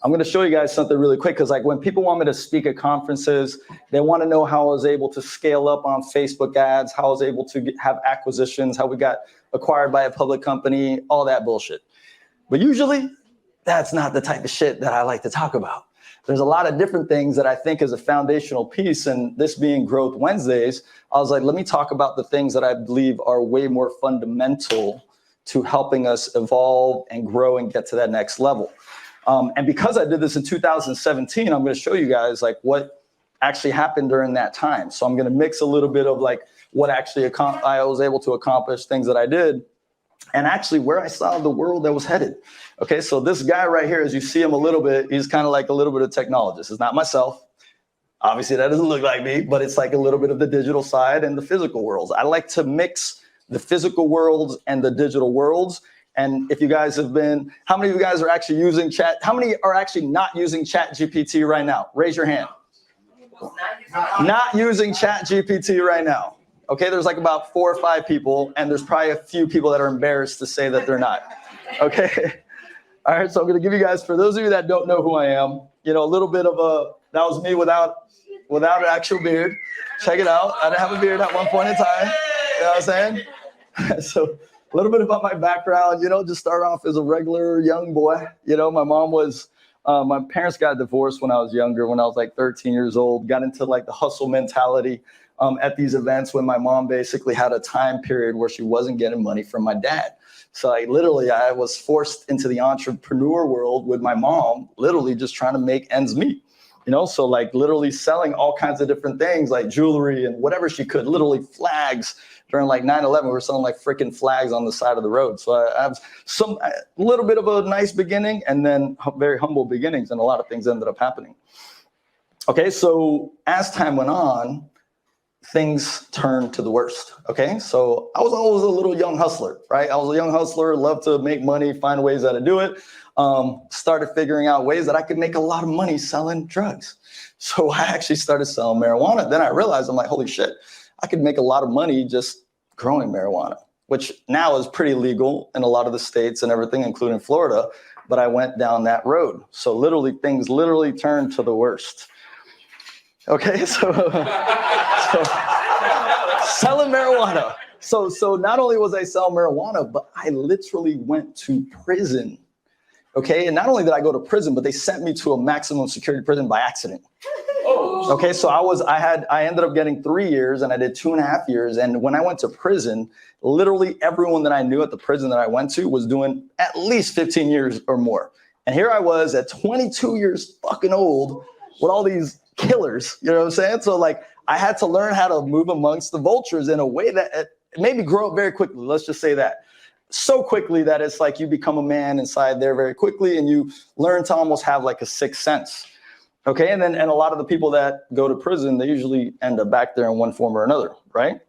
I'm going to show you guys something really quick because like when people want me to speak at conferences, they want to know how I was able to scale up on Facebook ads, how I was able to have acquisitions, how we got acquired by a public company, all that bullshit. But usually that's not the type of shit that I like to talk about. There's a lot of different things that I think is a foundational piece, and this being Growth Wednesdays, I was like, let me talk about the things that I believe are way more fundamental to helping us evolve and grow and get to that next level. And because I did this in 2017, I'm going to show you guys like what actually happened during that time. So I'm going to mix a little bit of like what actually I was able to accomplish, things that I did, and actually where I saw the world that was headed. Okay, so this guy right here, as you see him a little bit, he's kind of like a little bit of technologist. It's not myself. Obviously, that doesn't look like me, but it's like a little bit of the digital side and the physical worlds. I like to mix the physical worlds and the digital worlds. And if you guys have been, how many of you guys are actually using chat? How many are actually not using ChatGPT right now? Raise your hand. Not using ChatGPT right now. Okay, there's like about 4 or 5 people, and there's probably a few people that are embarrassed to say that they're not. Okay. All right, so I'm going to give you guys, for those of you that don't know who I am, you know, a little bit of that was me without an actual beard. Check it out. I didn't have a beard at one point in time. You know what I'm saying? So a little bit about my background, you know, just start off as a regular young boy. You know, my mom was, my parents got divorced when I was younger, when I was like 13 years old, got into like the hustle mentality at these events when my mom basically had a time period where she wasn't getting money from my dad. So I was forced into the entrepreneur world with my mom, literally just trying to make ends meet. You know, so like literally selling all kinds of different things like jewelry and whatever she could, literally flags during like 9/11. We were selling like freaking flags on the side of the road. So I have a little bit of a nice beginning and then very humble beginnings, and a lot of things ended up happening. Okay, so as time went on, things turned to the worst. Okay, so I was always a little young hustler, right? I was a young hustler, loved to make money, find ways how to do it. Started figuring out ways that I could make a lot of money selling drugs. So I actually started selling marijuana. Then I realized, I'm like, holy shit, I could make a lot of money just growing marijuana, which now is pretty legal in a lot of the states and everything, including Florida. But I went down that road. So literally things literally turned to the worst. Okay, so selling marijuana. So not only was I selling marijuana, but I literally went to prison. Okay, and not only did I go to prison, but they sent me to a maximum security prison by accident. Okay, so I ended up getting 3 years, and I did 2.5 years. And when I went to prison, literally everyone that I knew at the prison that I went to was doing at least 15 years or more. And here I was at 22 years fucking old with all these killers, you know what I'm saying? So like I had to learn how to move amongst the vultures in a way that it made me grow up very quickly. Let's just say that. So quickly that it's like you become a man inside there very quickly, and you learn to almost have like a sixth sense. Okay, and a lot of the people that go to prison, they usually end up back there in one form or another, right?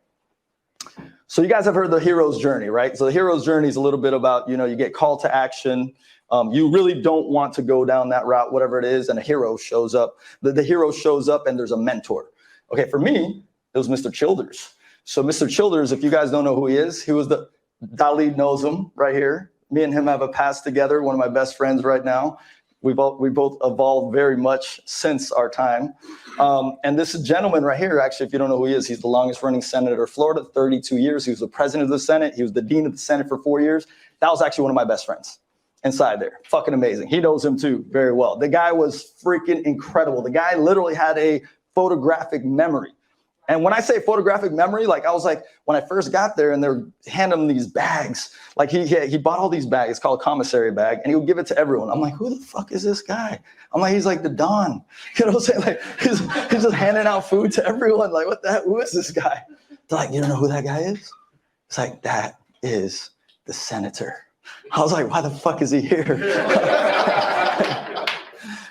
So you guys have heard the hero's journey, right? So the hero's journey is a little bit about, you know, you get called to action. You really don't want to go down that route, whatever it is, and a hero shows up. The hero shows up and there's a mentor. Okay, for me, it was Mr. Childers. So Mr. Childers, if you guys don't know who he is, he was Dalid knows him right here. Me and him have a past together, one of my best friends right now. We both evolved very much since our time. And this gentleman right here, actually, if you don't know who he is, he's the longest running senator of Florida, 32 years. He was the president of the Senate. He was the dean of the Senate for 4 years. That was actually one of my best friends inside there. Fucking amazing. He knows him too very well. The guy was freaking incredible. The guy literally had a photographic memory. And when I say photographic memory, like I was like, when I first got there and they're handing him these bags, like he bought all these bags, it's called a commissary bag, and he would give it to everyone. I'm like, who the fuck is this guy? I'm like, he's like the Don. You know what I'm saying? Like he's just handing out food to everyone. Like, what the heck? Who is this guy? They're like, you don't know who that guy is? It's like, that is the senator. I was like, why the fuck is he here?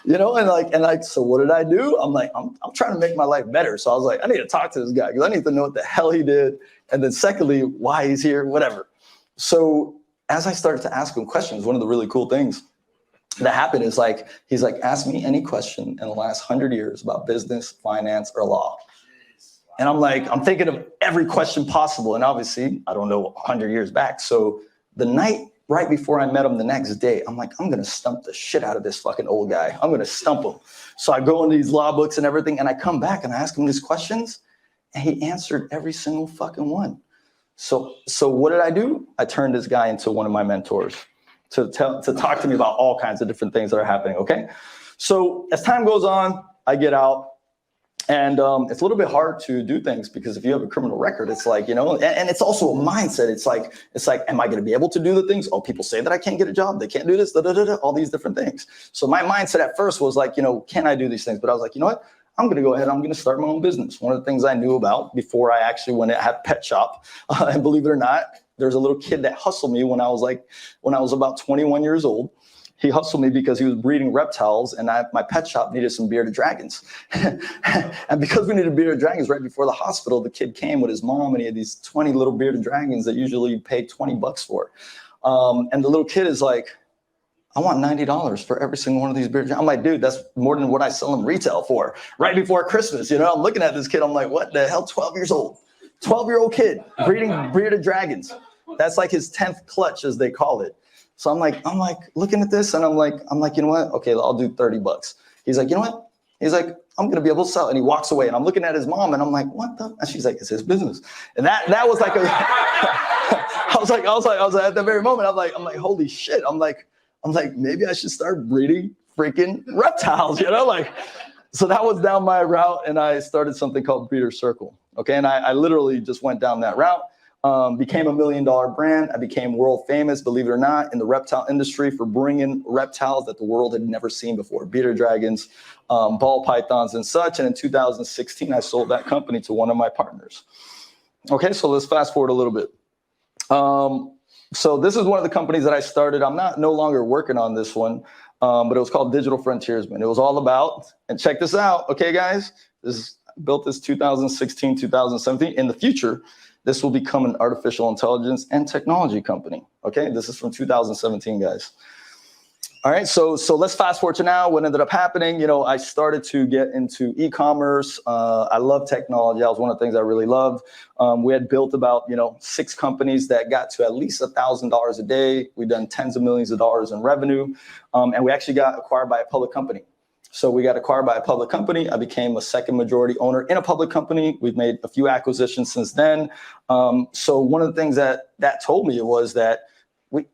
You know, and like, so what did I do? I'm like, I'm trying to make my life better. So I was like, I need to talk to this guy because I need to know what the hell he did. And then secondly, why he's here, whatever. So as I started to ask him questions, one of the really cool things that happened is like, he's like, ask me any question in the last 100 years about business, finance, or law. And I'm like, I'm thinking of every question possible. And obviously I don't know 100 years back. So the night right before I met him the next day, I'm like, I'm going to stump the shit out of this fucking old guy. I'm going to stump him. So I go into these law books and everything, and I come back and I ask him these questions, and he answered every single fucking one. So what did I do? I turned this guy into one of my mentors to talk to me about all kinds of different things that are happening, okay? So as time goes on, I get out. And it's a little bit hard to do things because if you have a criminal record, it's like, you know, and it's also a mindset. It's like, am I going to be able to do the things? Oh, people say that I can't get a job. They can't do this, all these different things. So my mindset at first was like, you know, can I do these things? But I was like, you know what? I'm going to go ahead. I'm going to start my own business. One of the things I knew about before I actually went and had a pet shop, and believe it or not, there's a little kid that hustled me when I was about 21 years old. He hustled me because he was breeding reptiles, and my pet shop needed some bearded dragons. And because we needed bearded dragons right before the hospital, the kid came with his mom, and he had these 20 little bearded dragons that usually you pay $20 for. And the little kid is like, I want $90 for every single one of these bearded dragons. I'm like, dude, that's more than what I sell them retail for right before Christmas. You know, I'm looking at this kid. I'm like, what the hell? 12 years old, 12-year-old kid breeding bearded dragons. That's like his 10th clutch, as they call it. So I'm like looking at this, and I'm like, you know what? Okay, I'll do $30. He's like, you know what? He's like, I'm gonna be able to sell it. And he walks away, and I'm looking at his mom, and I'm like, what the? And she's like, it's his business. And that was like I was like at that very moment, I'm like, holy shit. I'm like, maybe I should start breeding freaking reptiles, you know? Like, so that was down my route, and I started something called Breeder Circle. Okay, and I literally just went down that route. Became $1 million brand. I became world famous, believe it or not, in the reptile industry for bringing reptiles that the world had never seen before, bearded dragons, ball pythons and such. And in 2016, I sold that company to one of my partners. Okay, so let's fast forward a little bit. So this is one of the companies that I started. I'm no longer working on this one, but it was called Digital Frontiersman. It was all about, and check this out, okay, guys? Built this 2016, 2017. In the future, this will become an artificial intelligence and technology company. Okay, this is from 2017, guys. All right, so let's fast forward to now. What ended up happening, you know, I started to get into e-commerce. I love technology. That was one of the things I really loved. We had built about, 6 companies that got to at least $1,000 a day. We've done tens of millions of dollars in revenue, and we actually got acquired by a public company. So we got acquired by a public company. I became a second majority owner in a public company. We've made a few acquisitions since then. So one of the things that told me was that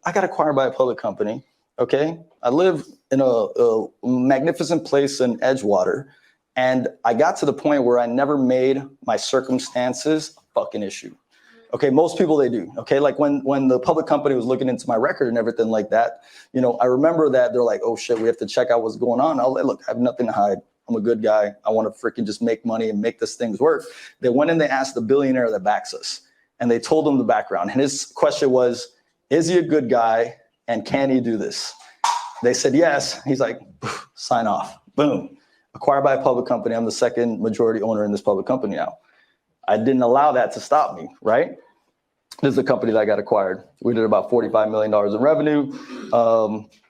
I got acquired by a public company. Okay, I live in a magnificent place in Edgewater, and I got to the point where I never made my circumstances a fucking issue. Okay, most people, they do. Okay, like when the public company was looking into my record and everything like that, I remember that they're like, oh shit, we have to check out what's going on. I was like, look, I have nothing to hide. I'm a good guy. I want to freaking just make money and make this thing work. They went and they asked the billionaire that backs us, and they told him the background. And his question was, is he a good guy and can he do this? They said yes. He's like, sign off. Boom. Acquired by a public company. I'm the second majority owner in this public company now. I didn't allow that to stop me, right? This is the company that I got acquired. We did about $45 million in revenue.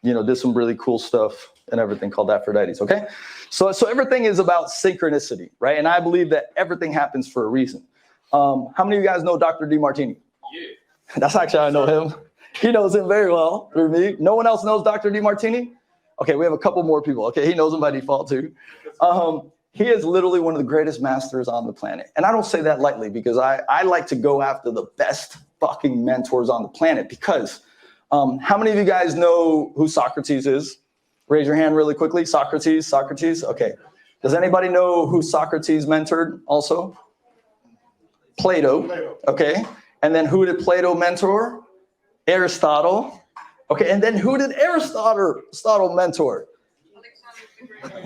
Did some really cool stuff and everything called Aphrodite's, okay? So everything is about synchronicity, right? And I believe that everything happens for a reason. How many of you guys know Dr. DeMartini? You. That's actually how I know him. He knows him very well through me. No one else knows Dr. DeMartini? Okay, we have a couple more people. Okay, he knows him by default too. He is literally one of the greatest masters on the planet. And I don't say that lightly because I like to go after the best fucking mentors on the planet because how many of you guys know who Socrates is? Raise your hand really quickly. Socrates. Okay. Does anybody know who Socrates mentored also? Plato. Okay. And then who did Plato mentor? Aristotle. Okay. And then who did Aristotle mentor?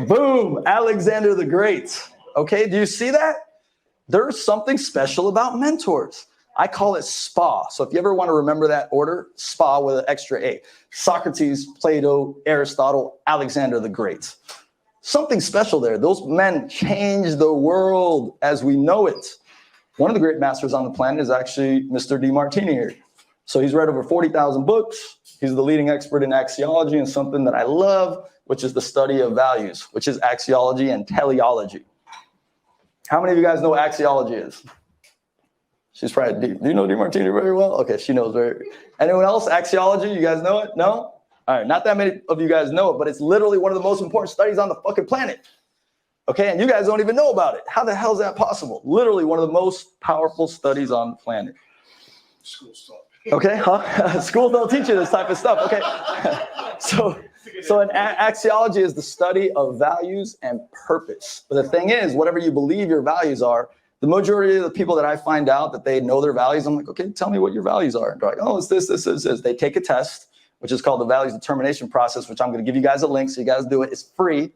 Boom, Alexander the Great. Okay, do you see that? There's something special about mentors. I call it SPA. So if you ever want to remember that order, SPA with an extra A. Socrates, Plato, Aristotle, Alexander the Great. Something special there. Those men changed the world as we know it. One of the great masters on the planet is actually Mr. DeMartini here. So he's read over 40,000 books. He's the leading expert in axiology and something that I love, which is the study of values, which is axiology and teleology. How many of you guys know what axiology is? She's probably, do you know DeMartini very well? Okay, she knows very. Anyone else? Axiology, you guys know it? No? All right, not that many of you guys know it, but it's literally one of the most important studies on the fucking planet. Okay, and you guys don't even know about it. How the hell is that possible? Literally one of the most powerful studies on the planet. School stuff. Okay, huh? Schools don't teach you this type of stuff. Okay, so axiology is the study of values and purpose. But the thing is, whatever you believe your values are, the majority of the people that I find out that they know their values, I'm like, okay, tell me what your values are. And they're like, oh, it's this. They take a test, which is called the values determination process, which I'm going to give you guys a link so you guys do it. It's free.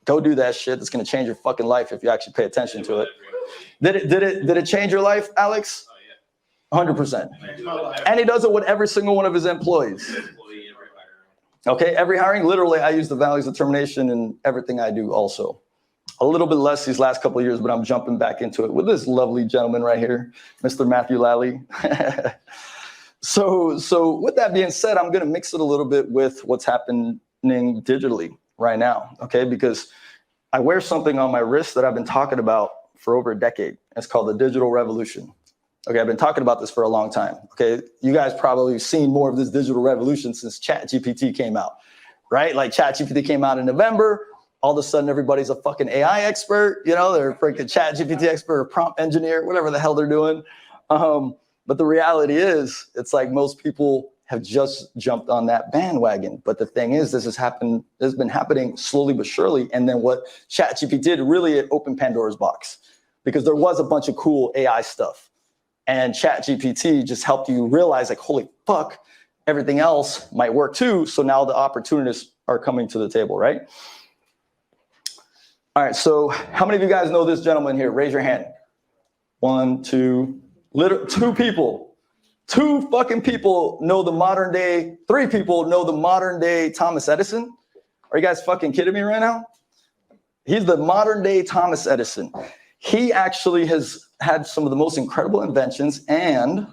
Go do that shit. It's going to change your fucking life if you actually pay attention to it. Did it change your life, Alex? 100%. And he does it with every single one of his employees. Okay, every hiring, literally, I use the values determination in everything I do also. A little bit less these last couple of years, but I'm jumping back into it with this lovely gentleman right here, Mr. Matthew Lally. So with that being said, I'm going to mix it a little bit with what's happening digitally right now, okay? Because I wear something on my wrist that I've been talking about for over a decade. It's called the digital revolution. Okay, I've been talking about this for a long time. Okay, you guys probably seen more of this digital revolution since ChatGPT came out, right? Like ChatGPT came out in November. All of a sudden, everybody's a fucking AI expert. You know, they're a freaking ChatGPT expert or prompt engineer, whatever the hell they're doing. But the reality is, it's like most people have just jumped on that bandwagon. But the thing is, this has been happening slowly but surely. And then what ChatGPT did, really, it opened Pandora's box because there was a bunch of cool AI stuff. And ChatGPT just helped you realize, like, holy fuck, everything else might work too. So now the opportunists are coming to the table, right? All right, so how many of you guys know this gentleman here? Raise your hand. 1, 2, two people. 2 fucking people know the modern day, 3 people know the modern day Thomas Edison. Are you guys fucking kidding me right now? He's the modern day Thomas Edison. He actually has had some of the most incredible inventions, and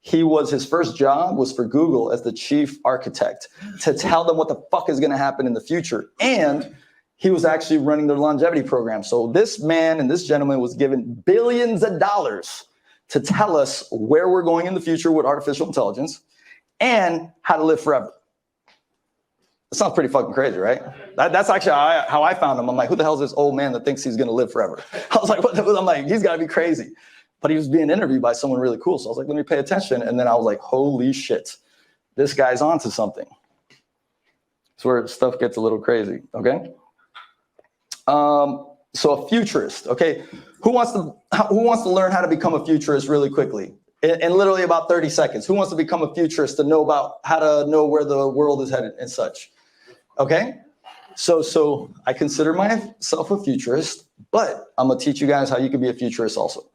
his first job was for Google as the chief architect to tell them what the fuck is going to happen in the future. And he was actually running their longevity program. So this man and this gentleman was given billions of dollars to tell us where we're going in the future with artificial intelligence and how to live forever. That sounds pretty fucking crazy, right? That's actually how I found him. I'm like, who the hell is this old man that thinks he's going to live forever? I was like, what I'm like, he's got to be crazy. But he was being interviewed by someone really cool. So I was like, let me pay attention. And then I was like, holy shit, this guy's onto something. It's where stuff gets a little crazy, okay? So a futurist, okay? Who wants to learn how to become a futurist really quickly? In literally about 30 seconds. Who wants to become a futurist to know about how to know where the world is headed and such? Okay? So I consider myself a futurist, but I'm gonna teach you guys how you can be a futurist also.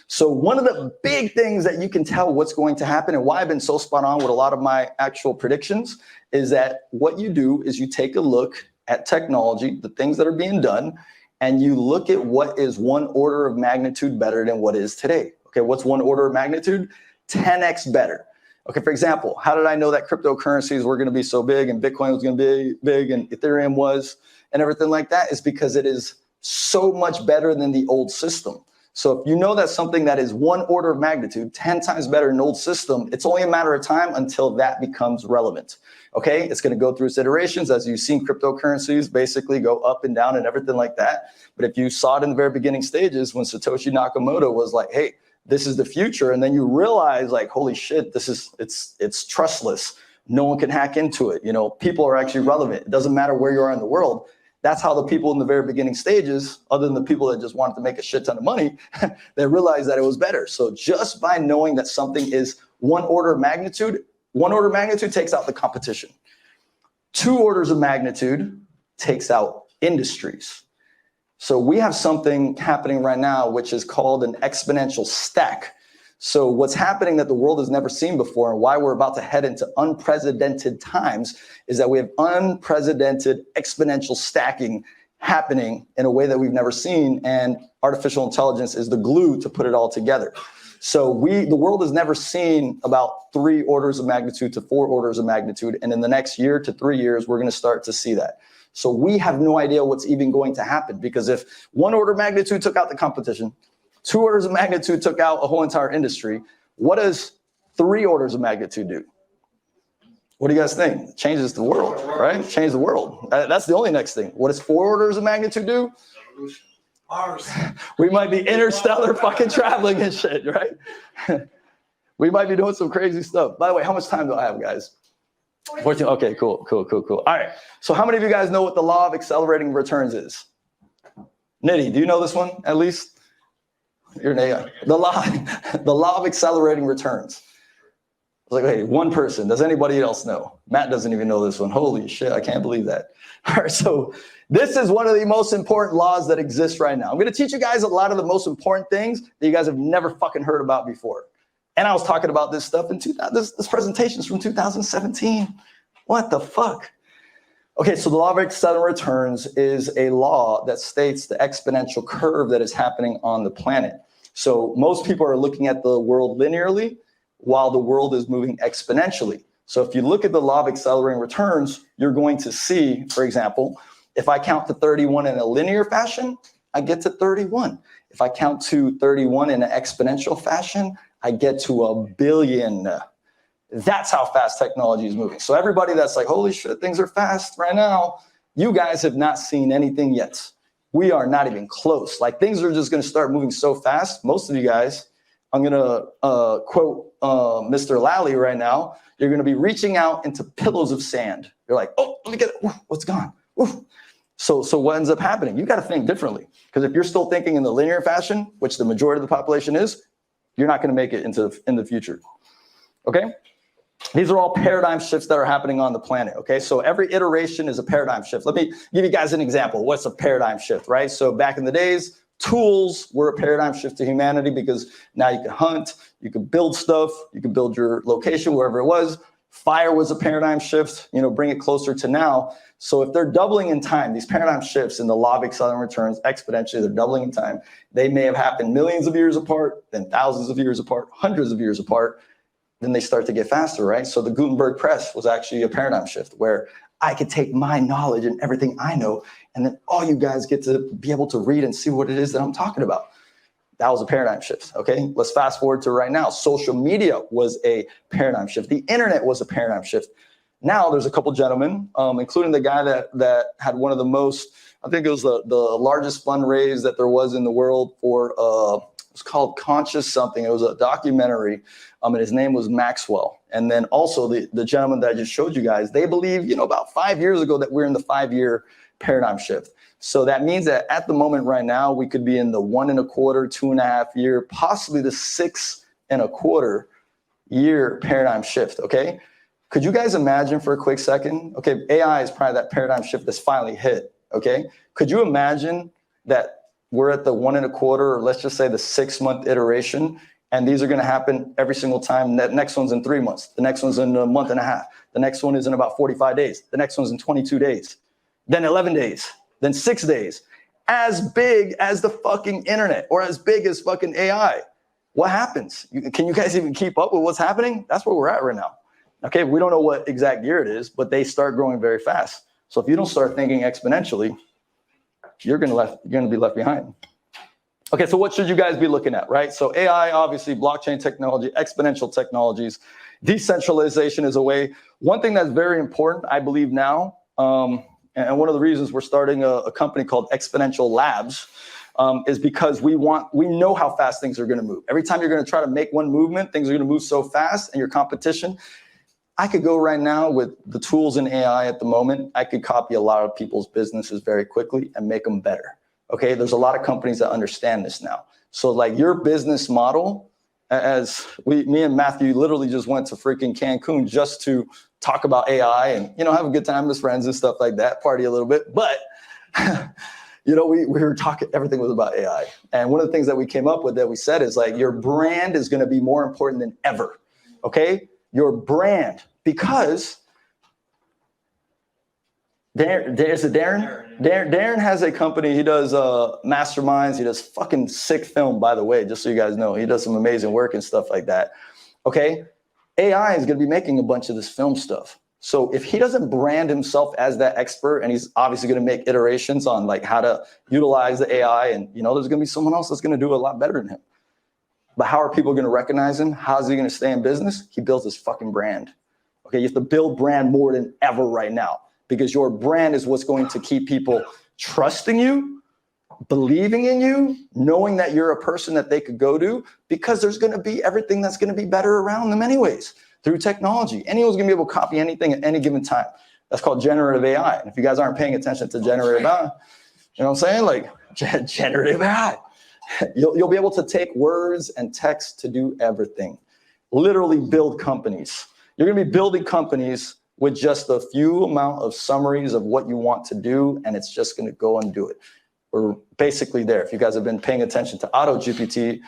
So one of the big things that you can tell what's going to happen and why I've been so spot on with a lot of my actual predictions is that what you do is you take a look at technology, the things that are being done, and you look at what is 1 order of magnitude better than what is today. Okay, what's 1 order of magnitude? 10x better. Okay, for example, how did I know that cryptocurrencies were going to be so big and Bitcoin was going to be big and Ethereum was and everything like that? Is because it is so much better than the old system. So if you know that something that is one order of magnitude, 10 times better than an old system, it's only a matter of time until that becomes relevant. Okay, it's going to go through its iterations, as you've seen cryptocurrencies basically go up and down and everything like that. But if you saw it in the very beginning stages when Satoshi Nakamoto was like, hey, this is the future, and then you realize like, holy shit, it's trustless. No one can hack into it. You know, people are actually relevant. It doesn't matter where you are in the world. That's how the people in the very beginning stages, other than the people that just wanted to make a shit ton of money, they realized that it was better. So just by knowing that something is one order of magnitude takes out the competition. 2 orders of magnitude takes out industries. So we have something happening right now, which is called an exponential stack. So what's happening that the world has never seen before, and why we're about to head into unprecedented times, is that we have unprecedented exponential stacking happening in a way that we've never seen, and artificial intelligence is the glue to put it all together. So the world has never seen about 3 orders of magnitude to 4 orders of magnitude, and in the next year to 3 years, we're going to start to see that. So we have no idea what's even going to happen, because if 1 order of magnitude took out the competition, 2 orders of magnitude took out a whole entire industry, what does 3 orders of magnitude do? What do you guys think? It changes the world, right? Change the world. That's the only next thing. What does 4 orders of magnitude do? Evolution. Mars. We might be interstellar fucking traveling and shit, right? We might be doing some crazy stuff. By the way, how much time do I have, guys? 14. Okay, cool. All right. So how many of you guys know what the law of accelerating returns is? Nitty, do you know this one at least? You're an AI. The law of accelerating returns. I was like, wait, one person. Does anybody else know? Matt doesn't even know this one. Holy shit, I can't believe that. All right, so this is one of the most important laws that exist right now. I'm going to teach you guys a lot of the most important things that you guys have never fucking heard about before. And I was talking about this stuff in this presentation's from 2017. What the fuck? Okay, so the law of accelerating returns is a law that states the exponential curve that is happening on the planet. So most people are looking at the world linearly while the world is moving exponentially. So if you look at the law of accelerating returns, you're going to see, for example, if I count to 31 in a linear fashion, I get to 31. If I count to 31 in an exponential fashion, I get to 1 billion. That's how fast technology is moving. So everybody that's like, holy shit, things are fast right now, you guys have not seen anything yet. We are not even close. Like, things are just gonna start moving so fast. Most of you guys, I'm gonna quote Mr. Lally right now, you're gonna be reaching out into pillows of sand. You're like, oh, let me get it, Ooh, what's gone? Ooh. So what ends up happening? You gotta think differently. Because if you're still thinking in the linear fashion, which the majority of the population is, you're not gonna make it in the future, okay? These are all paradigm shifts that are happening on the planet, okay? So every iteration is a paradigm shift. Let me give you guys an example. What's a paradigm shift, right? So back in the days, tools were a paradigm shift to humanity because now you can hunt, you can build stuff, you can build your location wherever it was. Fire was a paradigm shift, bring it closer to now. So if they're doubling in time, these paradigm shifts in the law of accelerating returns exponentially, they're doubling in time. They may have happened millions of years apart, then thousands of years apart, hundreds of years apart. Then they start to get faster, right? So the Gutenberg press was actually a paradigm shift where I could take my knowledge and everything I know, and then all you guys get to be able to read and see what it is that I'm talking about. That was a paradigm shift, okay? Let's fast forward to right now. Social media was a paradigm shift. The internet was a paradigm shift. Now there's a couple gentlemen, including the guy that had one of the most, I think it was the largest fundraise that there was in the world for, it was called Conscious something. It was a documentary, and his name was Maxwell. And then also the gentleman that I just showed you guys, they believe, about 5 years ago that we're in the 5-year paradigm shift. So that means that at the moment right now, we could be in the 1 1/4, 2.5 year, possibly the 6 1/4 year paradigm shift, okay? Could you guys imagine for a quick second? Okay, AI is probably that paradigm shift that's finally hit, okay? Could you imagine that we're at the 1 1/4, or let's just say the 6-month iteration, and these are gonna happen every single time. That next one's in 3 months. The next one's in a month and a half. The next one is in about 45 days. The next one's in 22 days. Then 11 days, then 6 days. As big as the fucking internet, or as big as fucking AI. What happens? Can you guys even keep up with what's happening? That's where we're at right now. Okay, we don't know what exact year it is, but they start growing very fast. So if you don't start thinking exponentially, you're gonna be left behind. Okay, so what should you guys be looking at, right? So AI, obviously, blockchain technology, exponential technologies, decentralization is a way. One thing that's very important, I believe now, and one of the reasons we're starting a company called Exponential Labs is because we know how fast things are gonna move. Every time you're gonna try to make one movement, things are gonna move so fast, and your competition, I could go right now with the tools in AI at the moment, I could copy a lot of people's businesses very quickly and make them better. Okay, there's a lot of companies that understand this now. So like your business model, me and Matthew literally just went to freaking Cancun just to talk about AI and, you know, have a good time as friends and stuff like that, party a little bit. But, you know, we were talking, everything was about AI. And one of the things that we came up with that we said is like, your brand is going to be more important than ever. Okay, your brand, because Darren has a company. He does masterminds. He does fucking sick film, by the way, just so you guys know. He does some amazing work and stuff like that. Okay, AI is going to be making a bunch of this film stuff. So if he doesn't brand himself as that expert, and he's obviously going to make iterations on like how to utilize the AI, and you know, there's going to be someone else that's going to do a lot better than him. But how are people going to recognize him? How is he going to stay in business? He builds his fucking brand. Okay, you have to build brand more than ever right now, because your brand is what's going to keep people trusting you, believing in you, knowing that you're a person that they could go to, because there's going to be everything that's going to be better around them anyways through technology. Anyone's going to be able to copy anything at any given time. That's called generative AI. And if you guys aren't paying attention to generative AI, you know what I'm saying? Like generative AI. You'll be able to take words and text to do everything. Literally build companies. You're going to be building companies with just a few amount of summaries of what you want to do, and it's just going to go and do it. We're basically there. If you guys have been paying attention to AutoGPT,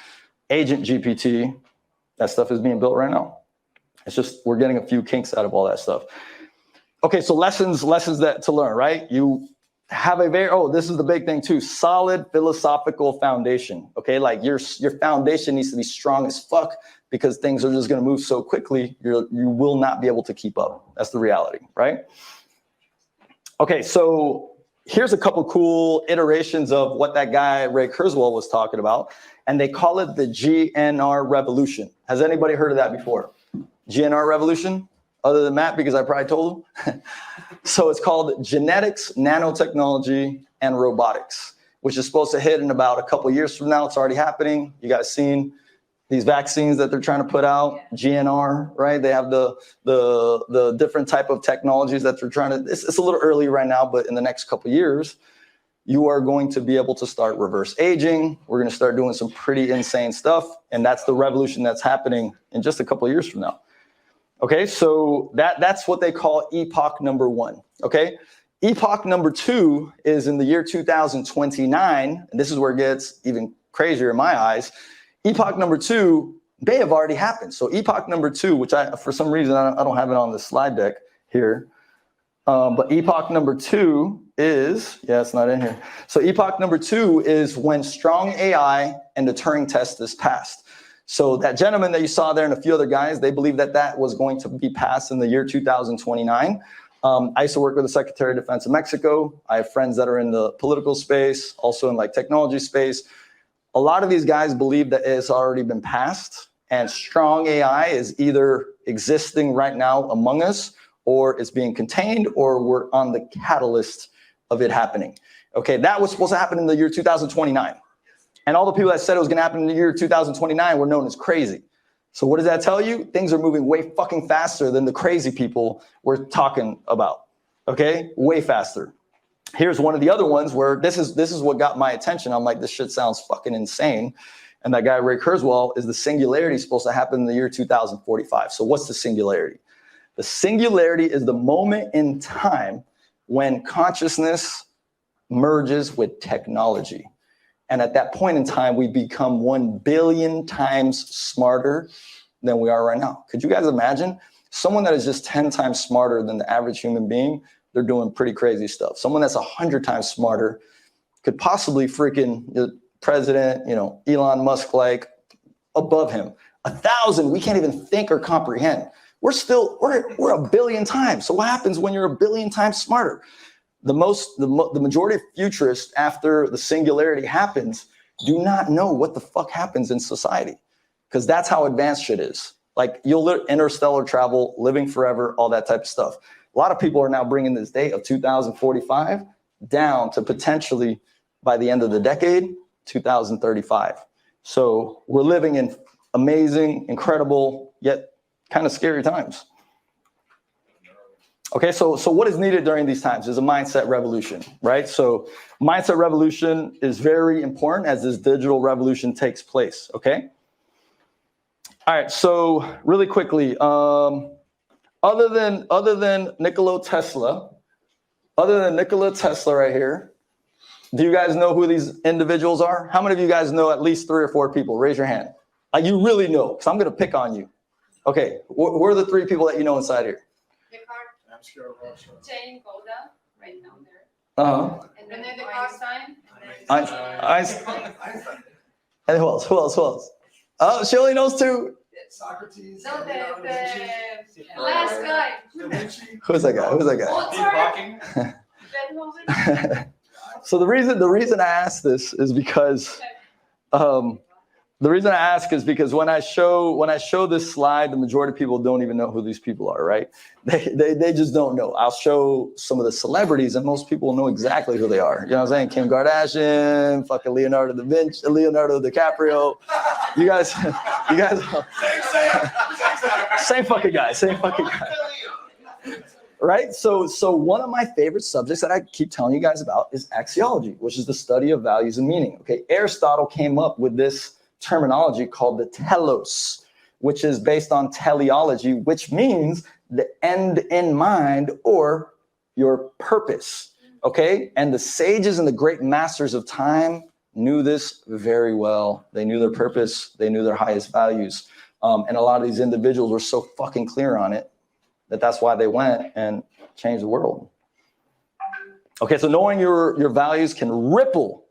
Agent GPT, that stuff is being built right now. It's just we're getting a few kinks out of all that stuff. Okay, so lessons that to learn, right? You have a this is the big thing too, solid philosophical foundation. Okay, like your foundation needs to be strong as fuck, because things are just going to move so quickly, you will not be able to keep up. That's the reality, right? Okay, so here's a couple cool iterations of what that guy Ray Kurzweil was talking about, and they call it the GNR revolution. Has anybody heard of that before? GNR revolution? Other than Matt, because I probably told him. So it's called genetics, nanotechnology, and robotics, which is supposed to hit in about a couple years from now. It's already happening. You guys seen these vaccines that they're trying to put out, GNR, right? They have the different type of technologies that they're trying to, it's a little early right now, but in the next couple years, you are going to be able to start reverse aging. We're going to start doing some pretty insane stuff. And that's the revolution that's happening in just a couple of years from now. Okay, so that's what they call epoch number 1, okay? Epoch number 2 is in the year 2029, and this is where it gets even crazier in my eyes. Epoch number 2 may have already happened. So epoch number 2, which for some reason, I don't have it on the slide deck here, but epoch number 2 is, it's not in here. So epoch number 2 is when strong AI and the Turing test is passed. So that gentleman that you saw there and a few other guys, they believe that was going to be passed in the year 2029. I used to work with the Secretary of Defense of Mexico. I have friends that are in the political space, also in like technology space. A lot of these guys believe that it's already been passed, and strong AI is either existing right now among us, or it's being contained, or we're on the catalyst of it happening. Okay, that was supposed to happen in the year 2029. And all the people that said it was going to happen in the year 2029 were known as crazy. So what does that tell you? Things are moving way fucking faster than the crazy people we're talking about. Okay, way faster. Here's one of the other ones where this is what got my attention. I'm like, this shit sounds fucking insane. And that guy Ray Kurzweil is the singularity supposed to happen in the year 2045. So what's the singularity? The singularity is the moment in time when consciousness merges with technology. And at that point in time, we become 1 billion times smarter than we are right now. Could you guys imagine? Someone that is just 10 times smarter than the average human being, they're doing pretty crazy stuff. Someone that's 100 times smarter could possibly freaking the president, Elon Musk, like above him. 1,000, we can't even think or comprehend. We're 1 billion times. So what happens when you're 1 billion times smarter? The majority of futurists, after the singularity happens, do not know what the fuck happens in society, because that's how advanced shit is. Like you'll interstellar travel, living forever, all that type of stuff. A lot of people are now bringing this date of 2045 down to potentially by the end of the decade, 2035. So we're living in amazing, incredible, yet kind of scary times. Okay, so what is needed during these times is a mindset revolution, right? So mindset revolution is very important as this digital revolution takes place, okay? All right, so really quickly, other than Nikola Tesla right here, do you guys know who these individuals are? How many of you guys know at least 3 or 4 people? Raise your hand. Like you really know, because I'm gonna pick on you. Okay, who are the 3 people that you know inside here? Jane Goda, right down there. Uh-huh. And then Einstein. Einstein. And who else? Oh, she only knows 2. Socrates. No, the last guy. Who's that guy? Beethoven. So the reason I ask this is because when I show this slide, the majority of people don't even know who these people are, right? They just don't know. I'll show some of the celebrities and most people know exactly who they are. You know what I'm saying? Kim Kardashian, fucking Leonardo DiCaprio. You guys, same fucking guy. Right? So one of my favorite subjects that I keep telling you guys about is axiology, which is the study of values and meaning. Okay, Aristotle came up with this terminology called the telos, which is based on teleology, which means the end in mind or your purpose. Okay, and the sages and the great masters of time knew this very well. They knew their purpose, they knew their highest values. And a lot of these individuals were so fucking clear on it that's why they went and changed the world. Okay, so knowing your values can ripple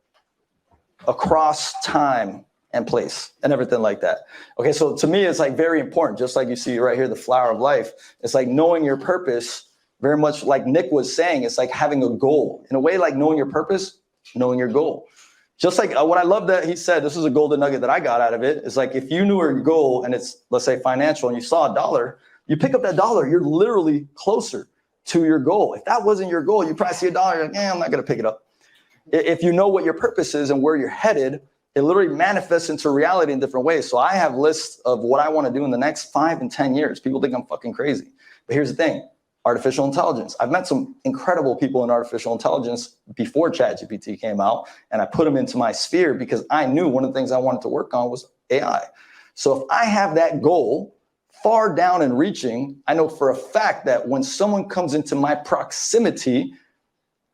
across time and place and everything like that. Okay, so to me, it's like very important, just like you see right here, the flower of life. It's like knowing your purpose, very much like Nick was saying, it's like having a goal. In a way, like knowing your purpose, knowing your goal. Just like what I love that he said, this is a golden nugget that I got out of it. It's like if you knew your goal and it's, let's say, financial, and you saw $1, you pick up that $1, you're literally closer to your goal. If that wasn't your goal, you probably see $1, you're like, I'm not gonna pick it up. If you know what your purpose is and where you're headed, it literally manifests into reality in different ways. So I have lists of what I wanna do in the next 5 and 10 years. People think I'm fucking crazy. But here's the thing, artificial intelligence. I've met some incredible people in artificial intelligence before ChatGPT came out, and I put them into my sphere because I knew one of the things I wanted to work on was AI. So if I have that goal far down and reaching, I know for a fact that when someone comes into my proximity,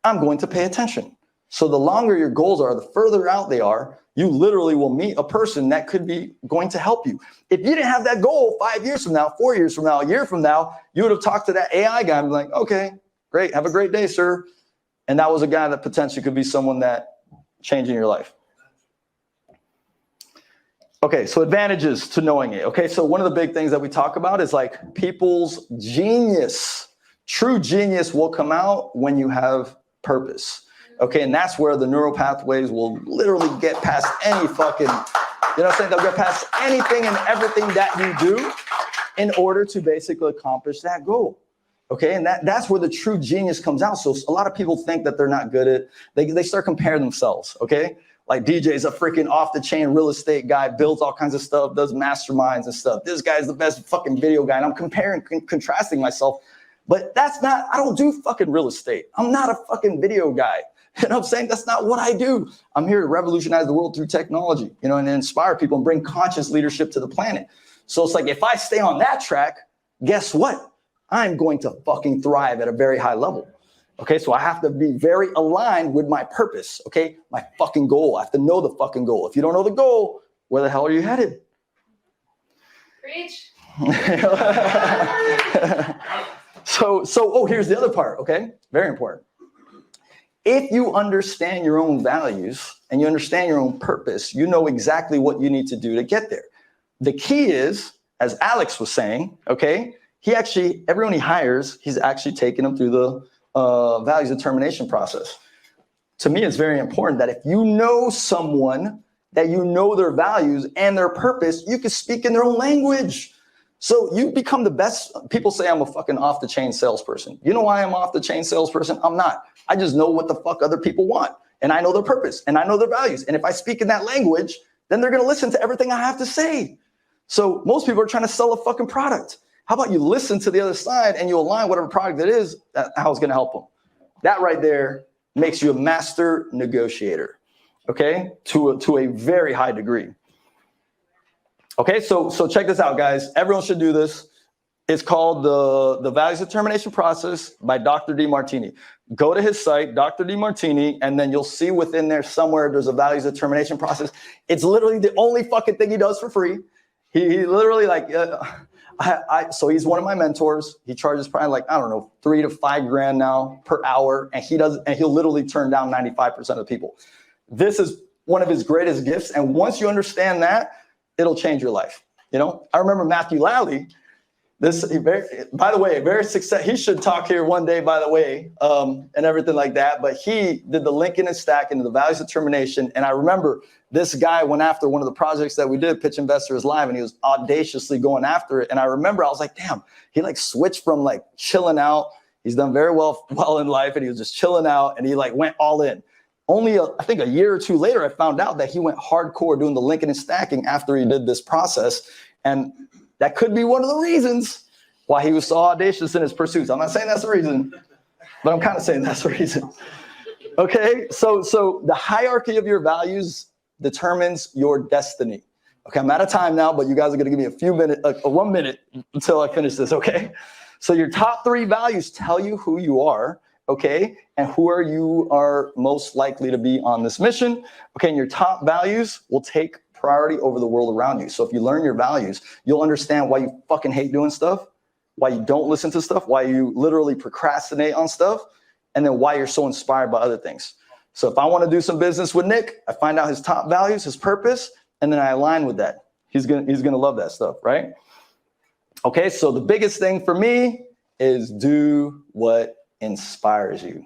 I'm going to pay attention. So the longer your goals are, the further out they are, you literally will meet a person that could be going to help you. If you didn't have that goal 5 years from now, 4 years from now, a year from now, you would have talked to that AI guy and be like, okay, great, have a great day, sir. And that was a guy that potentially could be someone that changing your life. Okay, so advantages to knowing it. Okay, so one of the big things that we talk about is like people's genius. True genius will come out when you have purpose. Okay, and that's where the neural pathways will literally get past any fucking, you know what I'm saying? They'll get past anything and everything that you do in order to basically accomplish that goal. Okay, and that's where the true genius comes out. So a lot of people think that they're not good at, they start comparing themselves, okay? Like DJ's a freaking off-the-chain real estate guy, builds all kinds of stuff, does masterminds and stuff. This guy's the best fucking video guy, and I'm comparing, contrasting myself. But that's not, I don't do fucking real estate. I'm not a fucking video guy. You know what I'm saying? That's not what I do. I'm here to revolutionize the world through technology, you know, and inspire people and bring conscious leadership to the planet. So it's like, if I stay on that track, guess what? I'm going to fucking thrive at a very high level. Okay, so I have to be very aligned with my purpose, okay? My fucking goal. I have to know the fucking goal. If you don't know the goal, where the hell are you headed? Preach. So here's the other part, okay? Very important. If you understand your own values and you understand your own purpose, you know exactly what you need to do to get there. The key is, as Alex was saying, okay, everyone he hires, he's actually taking them through the values determination process. To me, it's very important that if you know someone that you know their values and their purpose, you can speak in their own language. So you become the best. People say I'm a fucking off the chain salesperson. You know why I'm off the chain salesperson? I'm not. I just know what the fuck other people want. And I know their purpose and I know their values. And if I speak in that language, then they're going to listen to everything I have to say. So most people are trying to sell a fucking product. How about you listen to the other side and you align whatever product it is, how it's going to help them. That right there makes you a master negotiator, okay? To a very high degree. Okay, so check this out, guys. Everyone should do this. It's called the Values Determination Process by Dr. Demartini. Go to his site, Dr. Demartini, and then you'll see within there somewhere there's a values determination process. It's literally the only fucking thing he does for free. He literally like, so he's one of my mentors. He charges probably like, I don't know, $3 to $5 grand now per hour. And he'll literally turn down 95% of people. This is one of his greatest gifts. And once you understand that, it'll change your life. You know, I remember Matthew Lally, by the way, very successful. He should talk here one day, by the way, and everything like that. But he did the linking and stacking and the values determination. And I remember this guy went after one of the projects that we did, Pitch Investors Live, and he was audaciously going after it. And I remember I was like, damn, he like switched from like chilling out. He's done very well in life, and he was just chilling out, and he like went all in. Only, I think a year or two later, I found out that he went hardcore doing the linking and stacking after he did this process. And that could be one of the reasons why he was so audacious in his pursuits. I'm not saying that's the reason, but I'm kind of saying that's the reason. Okay, so the hierarchy of your values determines your destiny. Okay, I'm out of time now, but you guys are gonna give me a few minutes, 1 minute until I finish this, okay? So your top 3 values tell you who you are, okay? And who you are most likely to be on this mission. Okay, and your top values will take priority over the world around you. So if you learn your values, you'll understand why you fucking hate doing stuff, why you don't listen to stuff, why you literally procrastinate on stuff, and then why you're so inspired by other things. So if I want to do some business with Nick, I find out his top values, his purpose, and then I align with that. He's gonna love that stuff, right? Okay, so the biggest thing for me is do what inspires you.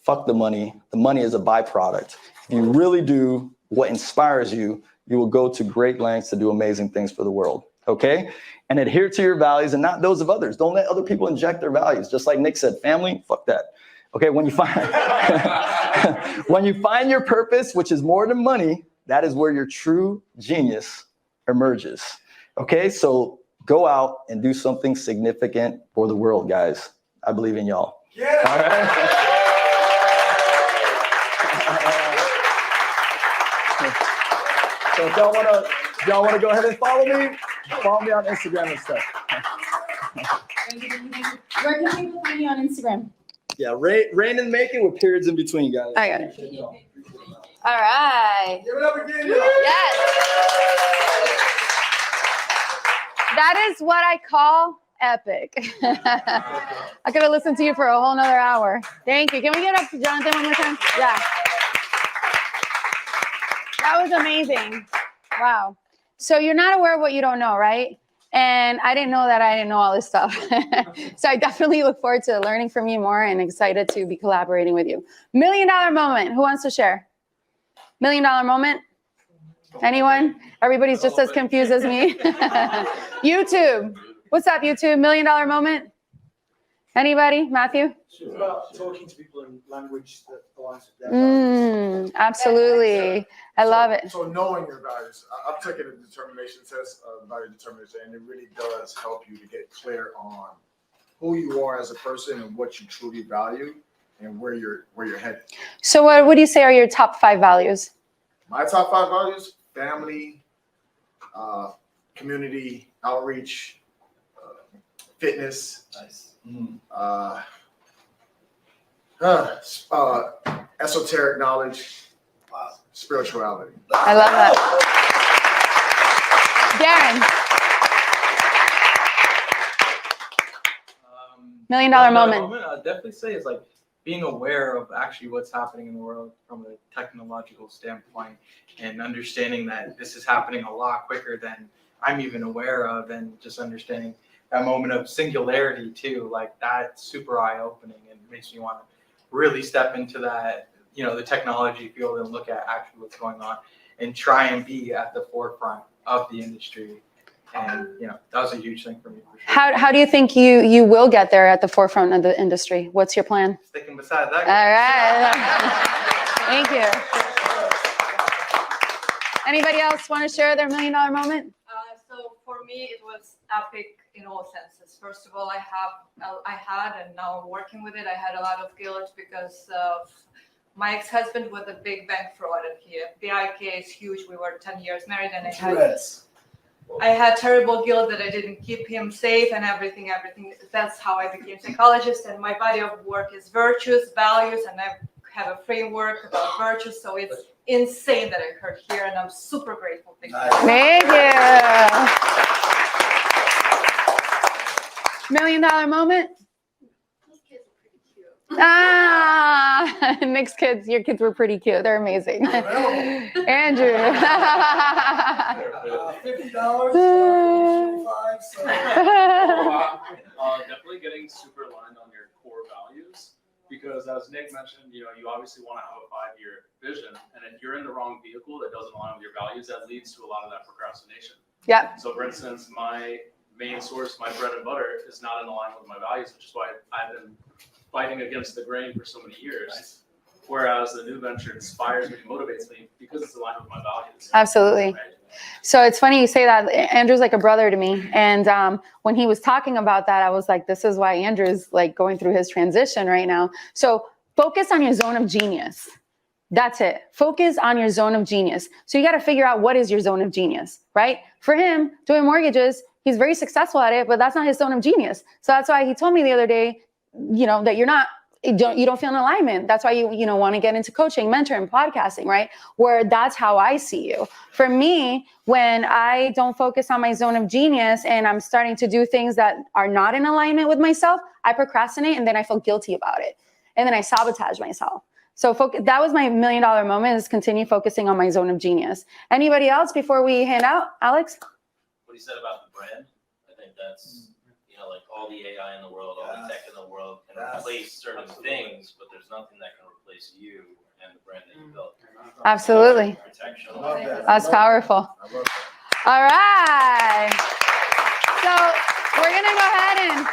Fuck the money. The money is a byproduct. If you really do what inspires you, you will go to great lengths to do amazing things for the world, okay? And adhere to your values and not those of others. Don't let other people inject their values. Just like Nick said, family, fuck that. Okay, when you find your purpose, which is more than money, that is where your true genius emerges. Okay, so go out and do something significant for the world, guys. I believe in y'all. Yeah. All right. So if y'all wanna go ahead and follow me on Instagram and stuff. Where can people find you on Instagram? Yeah, Rain and Make It with periods in between, guys. I got it. All right. Give it up again. Yes. That is what I call epic. I could have listened to you for a whole nother hour. Thank you. Can we get up to Jonathan one more time? Yeah. That was amazing. Wow. So you're not aware of what you don't know, right? And I didn't know that I didn't know all this stuff. So I definitely look forward to learning from you more and excited to be collaborating with you. $1 million moment. Who wants to share? $1 million moment? Anyone? Everybody's just as confused as me. YouTube. What's up, YouTube? $1 million moment? Anybody? Matthew? It's about talking to people in language that aligns with their values. Absolutely. I love it. So knowing your values, I've taken a determination test, value determination, and it really does help you to get clear on who you are as a person and what you truly value and where you're headed. So what do you say are your top 5 values? My top 5 values: family, community outreach, fitness, esoteric knowledge, spirituality. I love that. Darren. $1 million moment. I'd definitely say is like being aware of actually what's happening in the world from a technological standpoint and understanding that this is happening a lot quicker than I'm even aware of, and just understanding that moment of singularity too, like that's super eye-opening and makes me want to really step into that, you know, the technology field and look at actually what's going on. and try and be at the forefront of the industry. And that was a huge thing for me. For sure. How do you think you will get there at the forefront of the industry? What's your plan? Sticking beside that. All right. Thank you. Anybody else want to share their $1 million moment? So for me, it was epic in all senses. First of all, I had, and now I'm working with it. I had a lot of guilt because of my ex-husband was a big bank fraud, and the IK is huge. We were 10 years married, and I had terrible guilt that I didn't keep him safe and everything. That's how I became a psychologist. And my body of work is virtues, values, and I have a framework about virtues. So it's insane that I heard here, and I'm super grateful. Thank you. Thank you. $1 million moment? Those kids are pretty cute. Nick's kids, your kids were pretty cute. They're amazing. Andrew. $50. Definitely getting super aligned on your core values, because as Nick mentioned, you obviously want to have a 5-year vision, and if you're in the wrong vehicle that doesn't align with your values, that leads to a lot of that procrastination. Yeah. So for instance, my main source, my bread and butter, is not in alignment with my values, which is why I've been fighting against the grain for so many years. Whereas the new venture inspires me, motivates me because it's aligned with my values. Absolutely. Right? So it's funny you say that. Andrew's like a brother to me. And when he was talking about that, I was like, this is why Andrew's like going through his transition right now. So focus on your zone of genius. That's it. Focus on your zone of genius. So you got to figure out what is your zone of genius, right? For him, doing mortgages, he's very successful at it, but that's not his zone of genius. So that's why he told me the other day, that you don't feel in alignment. That's why you want to get into coaching, mentoring, podcasting, right? Where that's how I see you. For me, when I don't focus on my zone of genius and I'm starting to do things that are not in alignment with myself, I procrastinate and then I feel guilty about it. And then I sabotage myself. So that was my $1 million moment, is continue focusing on my zone of genius. Anybody else before we hand out? Alex? What he said about the brand, I think that's, like all the AI in the world, all the tech in the world can replace certain things, but there's nothing that can replace you and the brand that you built. Absolutely. Protection. That's powerful. All right. So we're going to go ahead and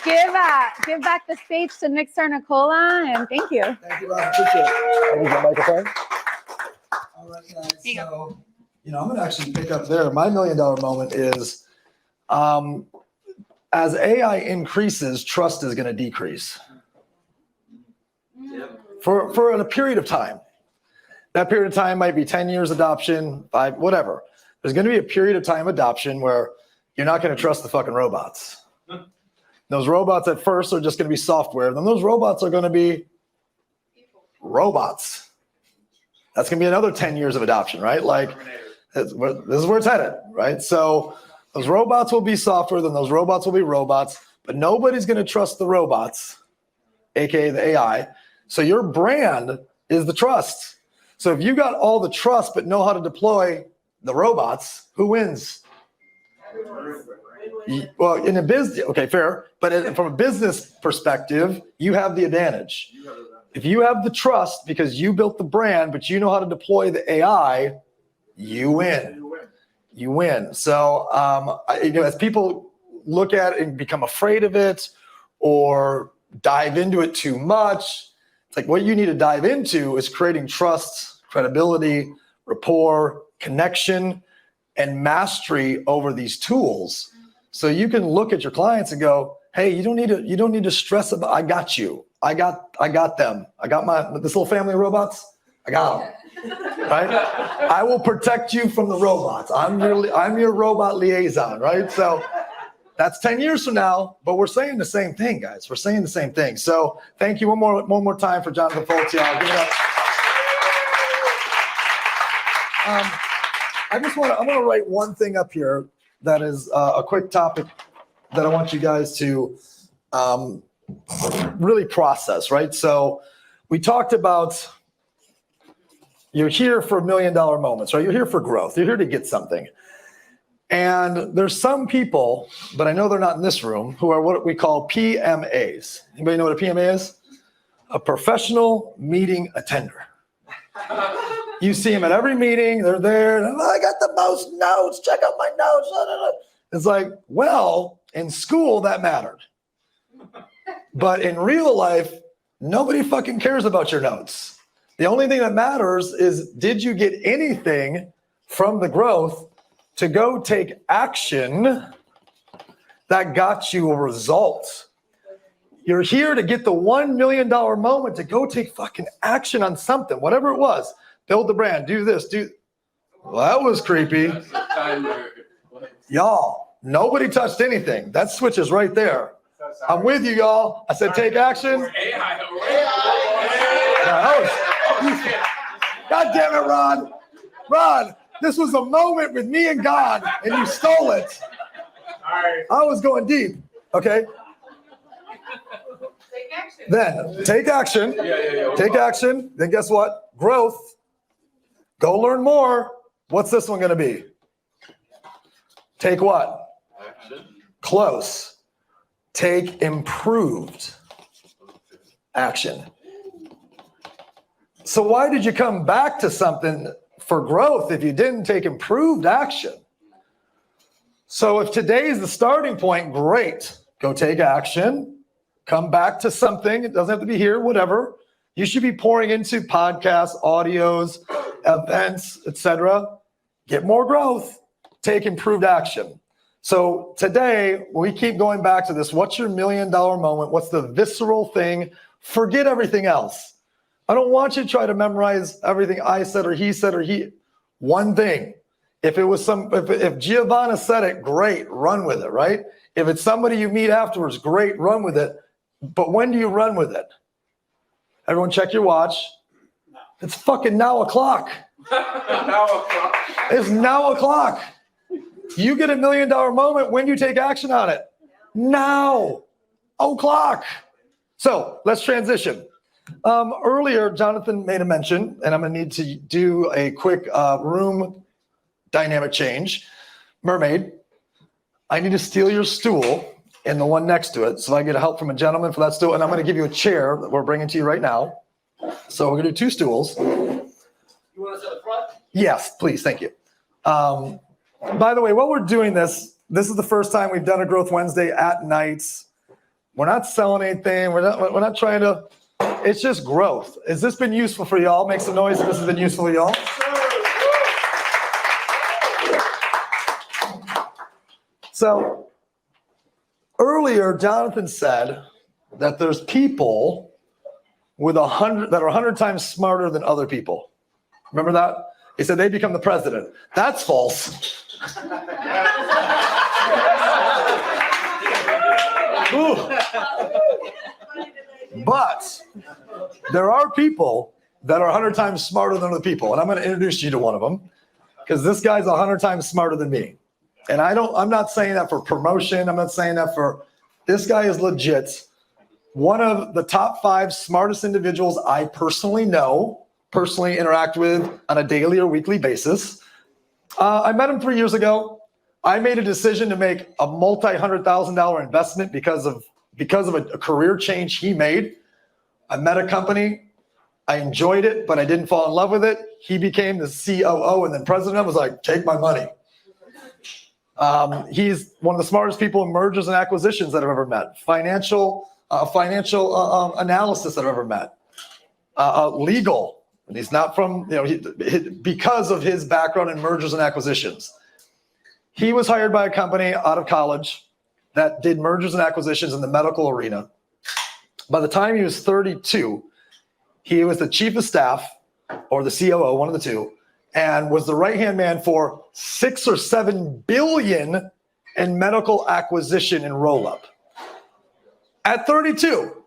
give back the stage to Nick Cernicola, and thank you. Thank you, I appreciate it. Use the microphone. All right, guys. So, I'm going to actually pick up there. My $1 million moment is, as AI increases, trust is going to decrease for a period of time. That period of time might be 10 years adoption, 5, whatever. There's going to be a period of time adoption where you're not going to trust the fucking robots. Those robots at first are just going to be software. Then those robots are going to be robots. That's going to be another 10 years of adoption, right? Like, this is where it's headed, right? So those robots will be software, then those robots will be robots, but nobody's going to trust the robots, aka the AI. So your brand is the trust. So if you got all the trust but know how to deploy the robots, who wins? Well, in a business, okay, fair. But from a business perspective, you have the advantage. If you have the trust because you built the brand, but you know how to deploy the AI, you win. You win. So, as people look at it and become afraid of it or dive into it too much, it's like what you need to dive into is creating trust, credibility, rapport, connection, and mastery over these tools. So you can look at your clients and go, hey, you don't need to stress about, I got you. I got them. I got this little family of robots. I got them. Right? I will protect you from the robots. I'm your robot liaison, right? So that's 10 years from now, but we're saying the same thing, guys. We're saying the same thing. So thank you one more time for Jonathan Foltiel. I'll give it up. I'm going to write one thing up here that is a quick topic that I want you guys to really process, right? So we talked about you're here for $1 million moments, right? You're here for growth. You're here to get something. And there's some people, but I know they're not in this room, who are what we call PMAs. Anybody know what a PMA is? A professional meeting attender. You see them at every meeting. They're there. And, I got the most notes. Check out my notes. It's like, well, in school, that mattered. But in real life, nobody fucking cares about your notes. The only thing that matters is, did you get anything from the growth to go take action that got you a result? You're here to get the $1 million moment to go take fucking action on something, whatever it was. Build the brand, do this, Well, that was creepy. Y'all, nobody touched anything. That switch is right there. I'm with you, y'all. I said take action. God damn it, Ron. Ron, this was a moment with me and God, and you stole it. I was going deep, okay? Then take action. Take action. Then guess what? Growth. Go learn more. What's this one going to be? Take what? Close. Take improved action. So why did you come back to something for growth if you didn't take improved action? So if today is the starting point, great. Go take action. Come back to something. It doesn't have to be here, whatever. You should be pouring into podcasts, audios, events, etc. Get more growth. Take improved action. So today, we keep going back to this. What's your $1 million moment? What's the visceral thing? Forget everything else. I don't want you to try to memorize everything I said or he said or he. One thing. If it was if Giovanna said it, great, run with it, right? If it's somebody you meet afterwards, great, run with it. But when do you run with it? Everyone check your watch. It's fucking now o'clock. It's now o'clock. You get $1 million moment when you take action on it. Now o'clock. So let's transition. Earlier, Jonathan made a mention, and I'm going to need to do a quick room dynamic change. Mermaid, I need to steal your stool and the one next to it. So I get help from a gentleman for that stool, and I'm going to give you a chair that we're bringing to you right now. So we're going to do 2 stools. You want us at the front? Yes, please. Thank you. By the way, while we're doing this is the first time we've done a Growth Wednesday at nights. We're not selling anything. We're not trying to. It's just growth. Has this been useful for y'all? Make some noise if this has been useful for y'all. So earlier, Jonathan said that there's people with 100 that are 100 times smarter than other people. Remember that? He said they become the president. That's false. But there are people that are 100 times smarter than other people. And I'm going to introduce you to one of them because this guy's 100 times smarter than me. And I'm not saying that for promotion. I'm not saying that this guy is legit. One of the top 5 smartest individuals I personally interact with on a daily or weekly basis. I met him 3 years ago. I made a decision to make a multi-$100,000 investment because of a career change he made. I met a company. I enjoyed it, but I didn't fall in love with it. He became the COO and then president. I was like, take my money. He's one of the smartest people in mergers and acquisitions that I've ever met. Financial analysis that I've ever met. Legal. And he's not from, because of his background in mergers and acquisitions. He was hired by a company out of college that did mergers and acquisitions in the medical arena. By the time he was 32, he was the chief of staff or the COO, one of the two, and was the right-hand man for 6 or 7 billion in medical acquisition and roll-up. At 32,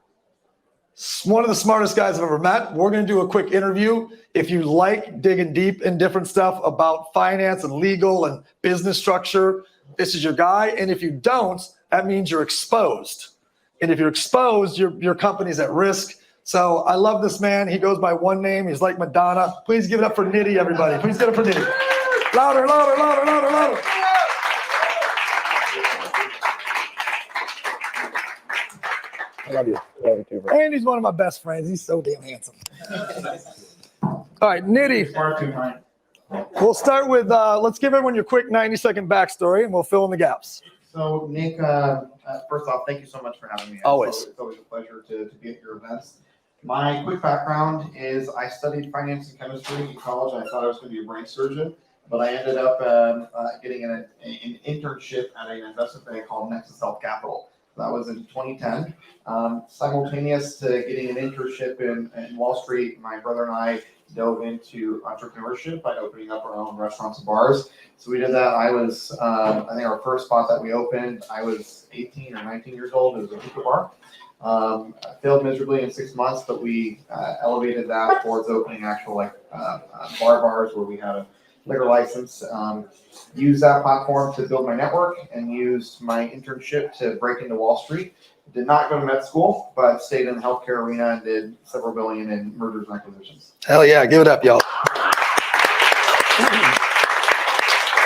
one of the smartest guys I've ever met. We're going to do a quick interview. If you like digging deep in different stuff about finance and legal and business structure, this is your guy. And if you don't, that means you're exposed. And if you're exposed, your company's at risk. So I love this man. He goes by one name. He's like Madonna. Please give it up for Nitty, everybody. Please give it up for Nitty. Louder, louder, louder, louder, louder. I love you. Love you too, bro. And he's one of my best friends. He's so damn handsome. All right, Nitty. We'll start with, let's give everyone your quick 90-second backstory and we'll fill in the gaps. So Nick, first off, thank you so much for having me. Always. It's always a pleasure to be at your events. My quick background is I studied finance and chemistry in college. I thought I was going to be a brain surgeon, but I ended up getting an internship at an investment bank called Nexus Health Capital. That was in 2010. Simultaneous to getting an internship in Wall Street, my brother and I dove into entrepreneurship by opening up our own restaurants and bars. So we did that. I was, I think our first spot that we opened, I was 18 or 19 years old. It was a hookah bar. I failed miserably in 6 months, but we elevated that towards opening actual bars where we had a liquor license. Used that platform to build my network and used my internship to break into Wall Street. Did not go to med school, but stayed in the healthcare arena and did several billion in mergers and acquisitions. Hell yeah, give it up, y'all.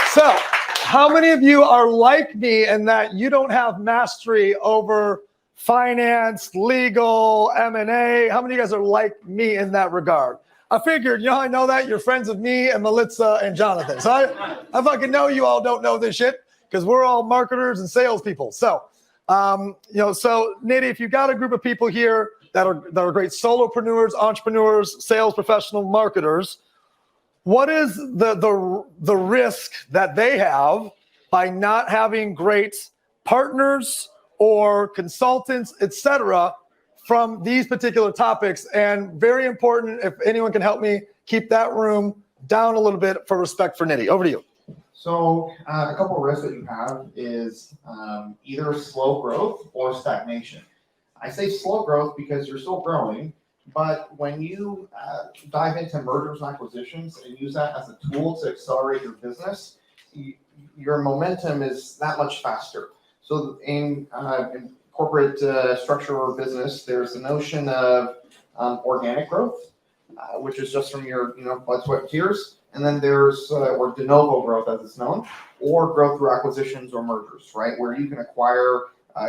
So, how many of you are like me in that you don't have mastery over finance, legal, M&A? How many of you guys are like me in that regard? I figured, you know how I know that? You're friends with me and Melissa and Jonathan. So I fucking know you all don't know this shit because we're all marketers and salespeople. So, so Nitty, if you've got a group of people here that are great solopreneurs, entrepreneurs, sales professional marketers, what is the risk that they have by not having great partners or consultants, etc., from these particular topics? And very important, if anyone can help me keep that room down a little bit for respect for Nitty. Over to you. So a couple of risks that you have is either slow growth or stagnation. I say slow growth because you're still growing, but when you dive into mergers and acquisitions and use that as a tool to accelerate your business, your momentum is that much faster. So in corporate structure or business, there's the notion of organic growth, which is just from your blood, sweat, and tears. And then there's or de novo growth, as it's known, or growth through acquisitions or mergers, right? Where you can acquire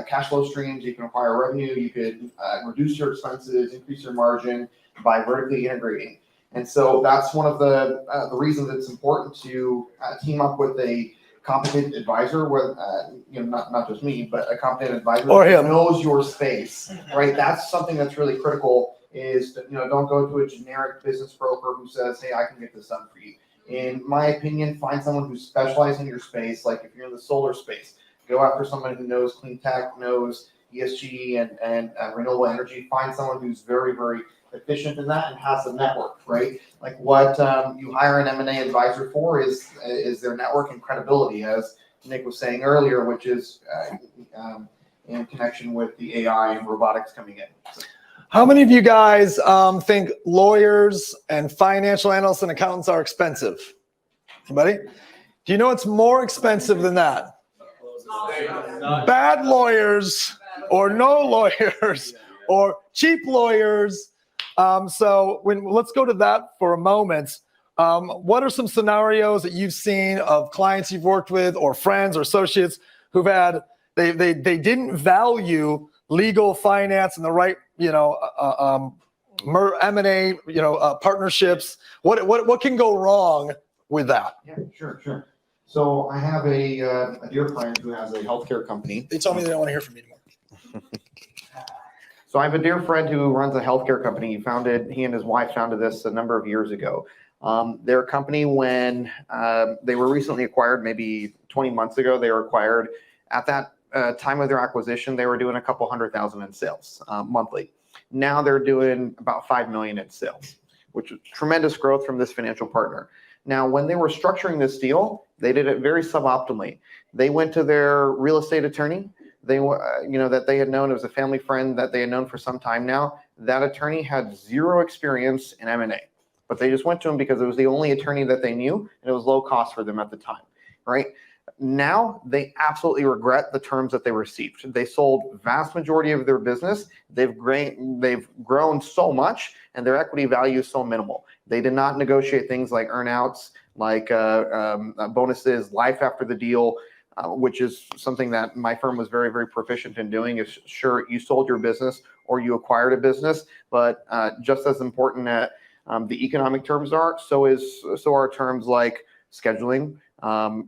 cash flow streams, you can acquire revenue, you could reduce your expenses, increase your margin by vertically integrating. And so that's one of the reasons it's important to team up with a competent advisor, with not just me, but a competent advisor who knows your space, right? That's something that's really critical. Is don't go to a generic business broker who says, hey, I can get this done for you. In my opinion, find someone who specializes in your space. Like if you're in the solar space, go after someone who knows clean tech, knows ESG and renewable energy. Find someone who's very, very efficient in that and has a network, right? Like what you hire an M&A advisor for is their network and credibility, as Nick was saying earlier, which is in connection with the AI and robotics coming in. So, how many of you guys think lawyers and financial analysts and accountants are expensive? Anybody? Do you know what's more expensive than that? Bad lawyers or no lawyers or cheap lawyers. So let's go to that for a moment. What are some scenarios that you've seen of clients you've worked with or friends or associates who've had, they didn't value legal, finance, and the right, M&A, partnerships. What can go wrong with that? Yeah, sure. So I have a dear friend who has a healthcare company. They told me they don't want to hear from me anymore. So I have a dear friend who runs a healthcare company. He and his wife founded this a number of years ago. Their company, when they were recently acquired, maybe 20 months ago, they were acquired. At that time of their acquisition, they were doing a couple $100,000 in sales monthly. Now they're doing about $5 million in sales, which is tremendous growth from this financial partner. Now, when they were structuring this deal, they did it very suboptimally. They went to their real estate attorney. They that they had known, it was a family friend that they had known for some time now. That attorney had zero experience in M&A, but they just went to him because it was the only attorney that they knew, and it was low cost for them at the time, right? Now they absolutely regret the terms that they received. They sold vast majority of their business. They've grown so much, and their equity value is so minimal. They did not negotiate things like earnouts, like bonuses, life after the deal, which is something that my firm was very, very proficient in doing. Is sure, you sold your business or you acquired a business, but just as important the economic terms are, so are terms like scheduling,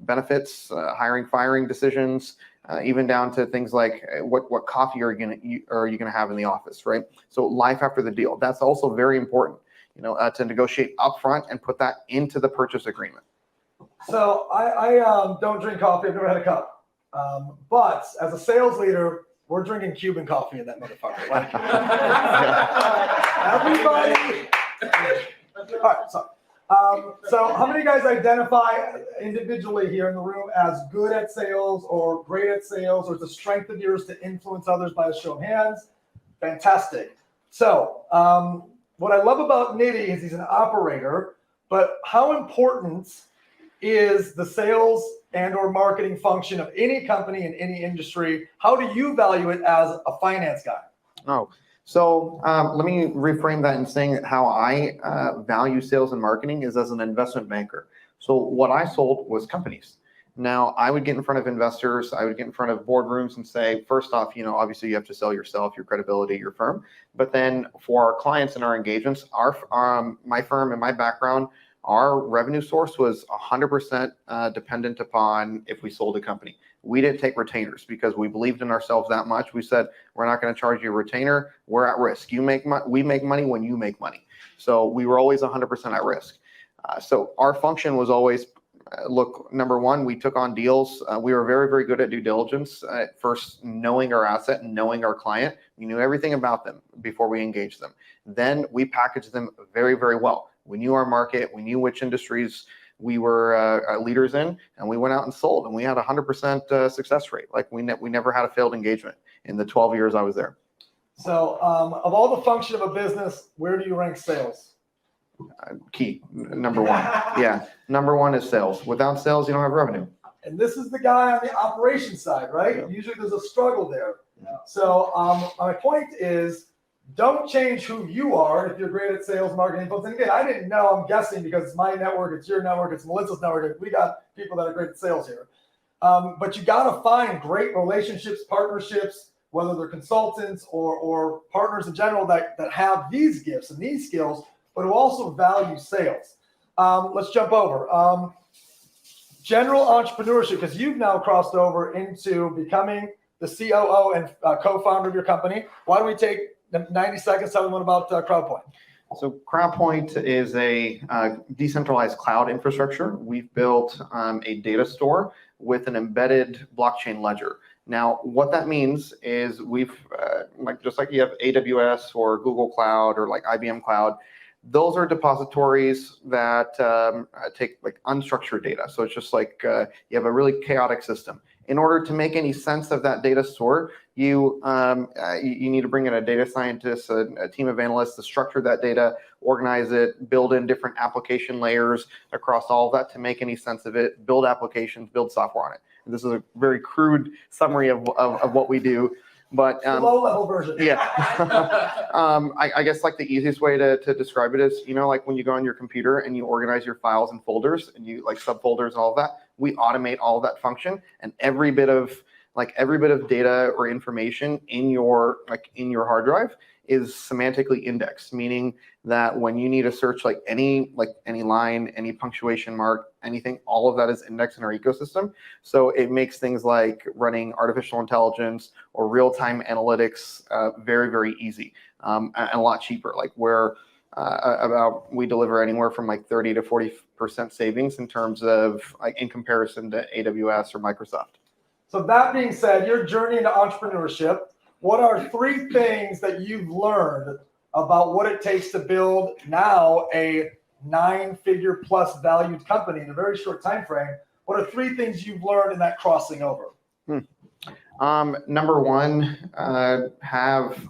benefits, hiring, firing decisions, even down to things like what coffee are you gonna have in the office, right? So life after the deal. That's also very important, to negotiate upfront and put that into the purchase agreement. So I don't drink coffee. I've never had a cup. But as a sales leader, we're drinking Cuban coffee in that motherfucker. Like, everybody. All right, sorry. So how many guys identify individually here in the room as good at sales or great at sales, or it's a strength of yours to influence others by a show of hands? Fantastic. So what I love about Nitty is he's an operator, but how important is the sales and or marketing function of any company in any industry? How do you value it as a finance guy? Oh, so let me reframe that in saying how I value sales and marketing is as an investment banker. So what I sold was companies. Now I would get in front of investors, I would get in front of boardrooms and say, first off, obviously you have to sell yourself, your credibility, your firm. But then for our clients and our engagements, my firm and my background, our revenue source was 100% dependent upon if we sold a company. We didn't take retainers because we believed in ourselves that much. We said, we're not going to charge you a retainer. We're at risk. We make money when you make money. So we were always 100% at risk. So our function was always, look, number one, we took on deals. We were very, very good at due diligence. First, knowing our asset and knowing our client. We knew everything about them before we engaged them. Then we packaged them very, very well. We knew our market. We knew which industries we were leaders in, and we went out and sold, and we had a 100% success rate. Like we never had a failed engagement in the 12 years I was there. So of all the function of a business, where do you rank sales? Key, number one. Yeah, number one is sales. Without sales, you don't have revenue. And this is the guy on the operations side, right? Yeah. Usually there's a struggle there. Yeah. So my point is, don't change who you are if you're great at sales, marketing, influence. And again, I didn't know, I'm guessing because it's my network, it's your network, it's Melissa's network. We got people that are great at sales here. But you got to find great relationships, partnerships, whether they're consultants or partners in general that have these gifts and these skills, but who also value sales. Let's jump over. General entrepreneurship, because you've now crossed over into becoming the COO and co-founder of your company. Why don't we take 90 seconds, tell them about CrowdPoint. So CrowdPoint is a decentralized cloud infrastructure. We've built a data store with an embedded blockchain ledger. Now, what that means is we've, just like you have AWS or Google Cloud or like IBM Cloud, those are depositories that take like unstructured data. So it's just like you have a really chaotic system. In order to make any sense of that data store, you need to bring in a data scientist, a team of analysts to structure that data, organize it, build in different application layers across all of that to make any sense of it, build applications, build software on it. And this is a very crude summary of what we do. But low-level version. Yeah. I guess like the easiest way to describe it is, like when you go on your computer and you organize your files and folders and you like subfolders and all of that, we automate all of that function, and every bit of data or information in your hard drive is semantically indexed, meaning that when you need to search any line, any punctuation mark, anything, all of that is indexed in our ecosystem. So it makes things like running artificial intelligence or real-time analytics very, very easy and a lot cheaper. Like we deliver anywhere from 30 to 40% savings in terms of in comparison to AWS or Microsoft. So that being said, your journey into entrepreneurship, what are 3 things that you've learned about what it takes to build now a 9-figure plus valued company in a very short time frame? What are 3 things you've learned in that crossing over? Number one, have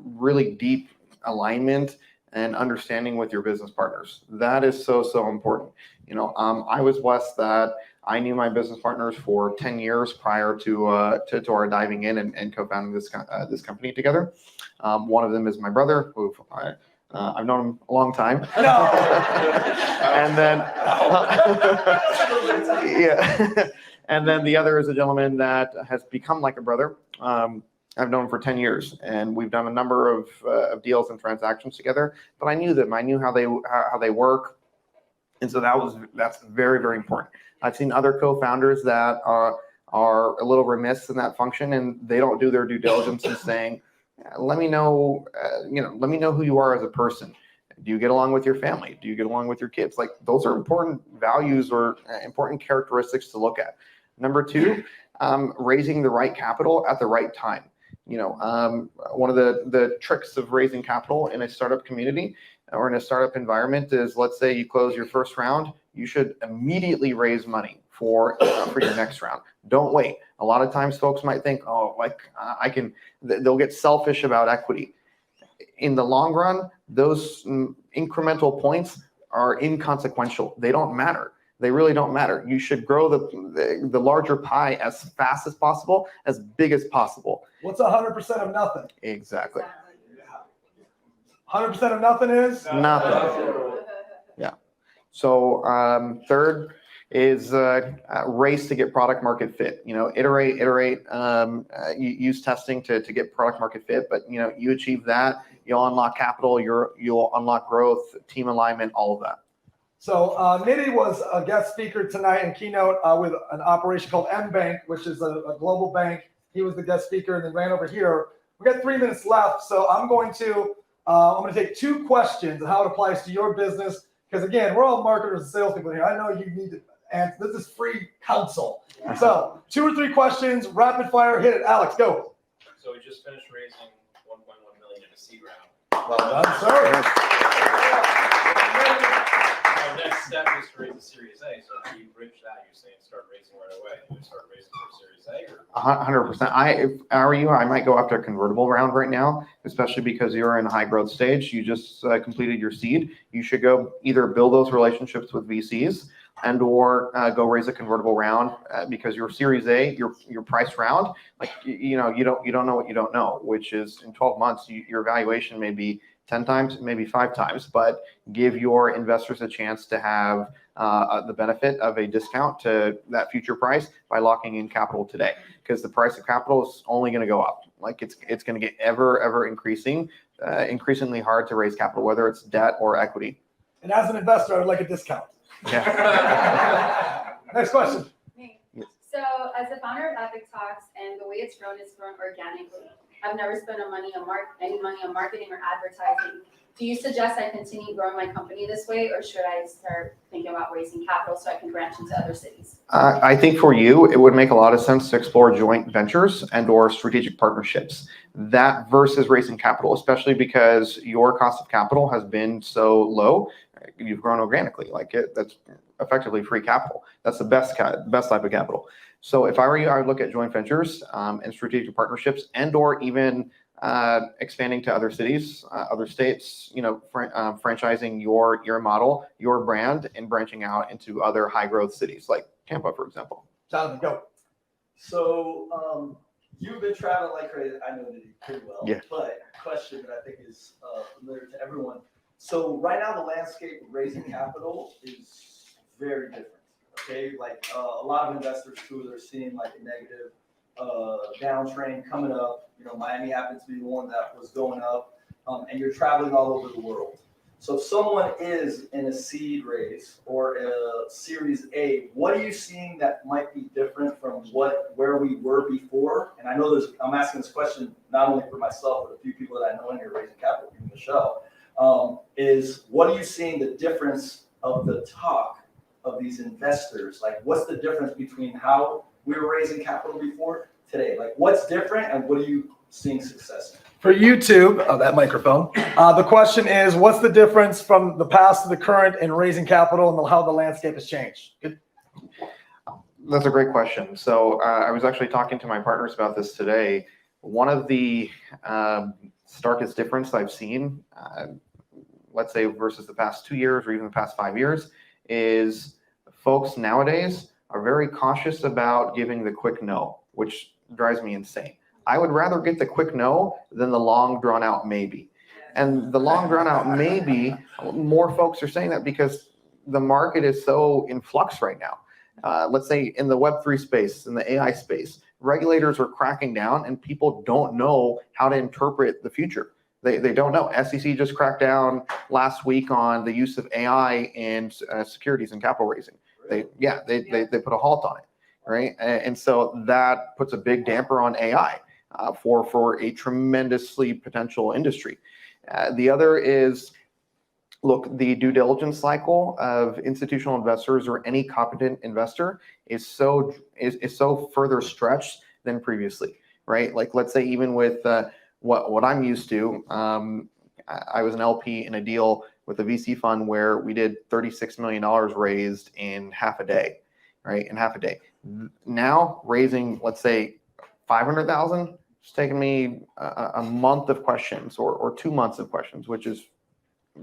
really deep alignment and understanding with your business partners. That is so important. I was blessed that I knew my business partners for 10 years prior to our diving in and co-founding this company together. One of them is my brother, who I've known him a long time. No. And then, yeah. And then the other is a gentleman that has become like a brother. I've known him for 10 years, and we've done a number of deals and transactions together. But I knew them. I knew how they work, and so that's very, very important. I've seen other co-founders that are a little remiss in that function, and they don't do their due diligence in saying, let me know, let me know who you are as a person. Do you get along with your family? Do you get along with your kids? Like, those are important values or important characteristics to look at. Number two, raising the right capital at the right time. One of the tricks of raising capital in a startup community or in a startup environment is, let's say you close your first round, you should immediately raise money for your next round. Don't wait. A lot of times folks might think, oh, they'll get selfish about equity. In the long run, those incremental points are inconsequential. They don't matter. They really don't matter. You should grow the larger pie as fast as possible, as big as possible. What's 100% of nothing? Exactly. 100% of nothing is? Nothing. Yeah. So third is race to get product market fit. Iterate, use testing to get product market fit. But you achieve that, you'll unlock capital, you'll unlock growth, team alignment, all of that. So Nidhi was a guest speaker tonight in keynote with an operation called M-Bank, which is a global bank. He was the guest speaker and then ran over here. We got 3 minutes left, so I'm going to take 2 questions and how it applies to your business. Because again, we're all marketers and salespeople here. I know you need to answer. This is free counsel. So 2 or 3 questions, rapid fire, hit it. Alex, go. So we just finished raising 1.1 million in a seed round. Well done, sir. Our next step is to raise a Series A. So if you bridge that, you're saying start raising right away. You would start raising for Series A, or 100%. If I were you, I might go after a convertible round right now, especially because you're in a high growth stage. You just completed your seed. You should go either build those relationships with VCs and or go raise a convertible round because your Series A, your price round, you don't know what you don't know, which is in 12 months, your valuation may be 10 times, maybe 5 times, but give your investors a chance to have the benefit of a discount to that future price by locking in capital today, because the price of capital is only going to go up. It's going to get ever increasingly hard to raise capital, whether it's debt or equity. And as an investor, I would like a discount. Yeah. Next question. So as the founder of Epic Talks, and the way it's grown is grown organically. I've never spent any money on marketing or advertising. Do you suggest I continue growing my company this way, or should I start thinking about raising capital so I can branch into other cities? I think for you, it would make a lot of sense to explore joint ventures and or strategic partnerships. That versus raising capital, especially because your cost of capital has been so low. You've grown organically. That's effectively free capital. That's the best type of capital. So if I were you, I would look at joint ventures and strategic partnerships, and or even expanding to other cities, other states. Franchising your model, your brand, and branching out into other high growth cities like Tampa, for example. Jonathan, go. So you've been traveling like crazy. I know that pretty well. Yeah. But question that I think is familiar to everyone. So right now, the landscape of raising capital is very different. Okay, a lot of investors too, they're seeing a negative downtrend coming up. Miami happens to be the one that was going up, and you're traveling all over the world. So if someone is in a seed raise or a Series A, what are you seeing that might be different from where we were before? And I know I'm asking this question not only for myself, but a few people that I know in here raising capital in the show. Is what are you seeing the difference of the talk of these investors? What's the difference between how we were raising capital before today? What's different, and what are you seeing success in? For YouTube, that microphone, the question is, what's the difference from the past to the current in raising capital and how the landscape has changed? Good. That's a great question. So I was actually talking to my partners about this today. One of the starkest difference I've seen, let's say versus the past 2 years or even the past 5 years, is folks nowadays are very cautious about giving the quick no, which drives me insane. I would rather get the quick no than the long drawn out maybe. And the long drawn out maybe, more folks are saying that because the market is so in flux right now. Let's say in the Web3 space, in the AI space, regulators are cracking down and people don't know how to interpret the future. They don't know. SEC just cracked down last week on the use of AI in securities and capital raising. They put a halt on it, right? And so that puts a big damper on AI for a tremendously potential industry. The other is, look, the due diligence cycle of institutional investors or any competent investor is so further stretched than previously, right? Like, let's say even with what I'm used to, I was an LP in a deal with a VC fund where we did $36 million raised in half a day, right? In half a day. Now raising, let's say, 500,000, it's taken me a month of questions or 2 months of questions, which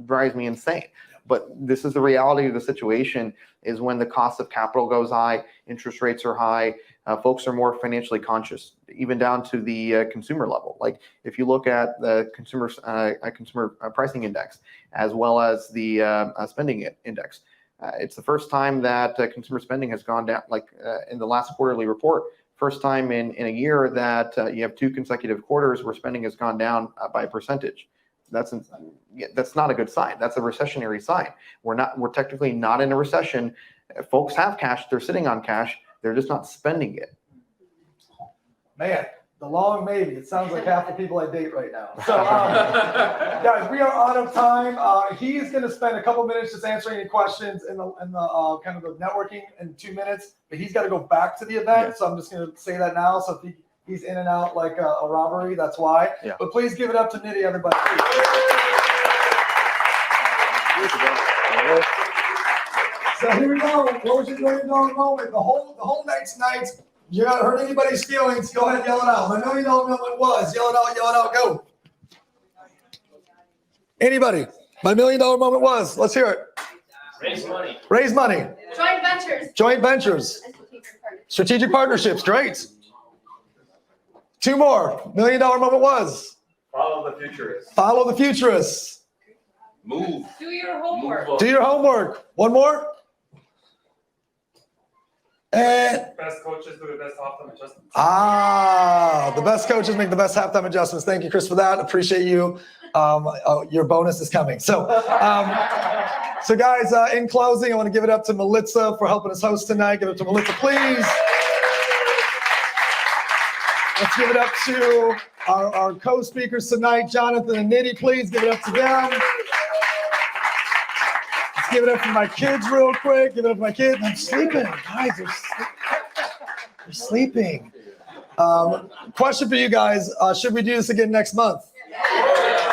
drives me insane. But this is the reality of the situation, is when the cost of capital goes high, interest rates are high, folks are more financially conscious, even down to the consumer level. Like if you look at the consumer pricing index, as well as the spending index, it's the first time that consumer spending has gone down, like in the last quarterly report, first time in a year that you have 2 consecutive quarters where spending has gone down by a percentage. That's not a good sign. That's a recessionary sign. We're technically not in a recession. Folks have cash. They're sitting on cash. They're just not spending it. Man, the long maybe. It sounds like half the people I date right now. So, guys, we are out of time. He's going to spend a couple minutes just answering any questions in the kind of the networking in 2 minutes. But he's got to go back to the event, so I'm just going to say that now. So if he's in and out like a robbery, that's why. Yeah. But please give it up to Nitty, everybody. So here we go. What was your $1 million moment? The whole next night, you haven't hurt anybody's feelings. Go ahead and yell it out. My $1 million moment was. Yell it out, go. Anybody? My $1 million moment was. Let's hear it. Raise money. Raise money. Joint ventures. Joint ventures. Strategic partnerships. Great. 2 more. $1 million moment was. Follow the futurists. Follow the futurists. Move. Do your homework. Do your homework. 1 more. And Best coaches do the best halftime adjustments. the best coaches make the best halftime adjustments. Thank you, Chris, for that. Appreciate you. Your bonus is coming. So guys, in closing, I want to give it up to Melissa for helping us host tonight. Give it to Melissa, please. Let's give it up to our co-speakers tonight, Jonathan and Nitty. Please give it up to them. Let's give it up to my kids real quick. Give it up to my kids. I'm sleeping. Guys, they're sleeping. Question for you guys. Should we do this again next month?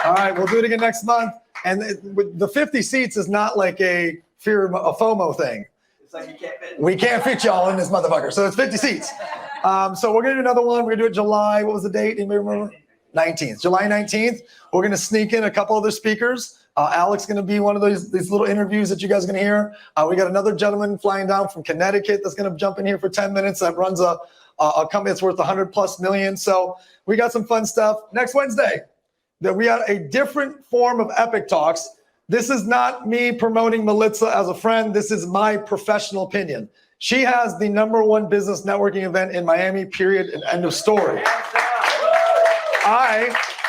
All right, we'll do it again next month. And the 50 seats is not like a FOMO thing. It's like you can't fit. We can't fit y'all in this motherfucker. So it's 50 seats. So we're going to do another one. We're going to do it July. What was the date? Anybody remember? 19th. July 19th. We're going to sneak in a couple other speakers. Alex is going to be one of these little interviews that you guys are going to hear. We got another gentleman flying down from Connecticut that's going to jump in here for 10 minutes that runs a company that's worth $100+ million. So we got some fun stuff. Next Wednesday, that we got a different form of Epic Talks. This is not me promoting Melissa as a friend. This is my professional opinion. She has the #1 business networking event in Miami, period, and end of story.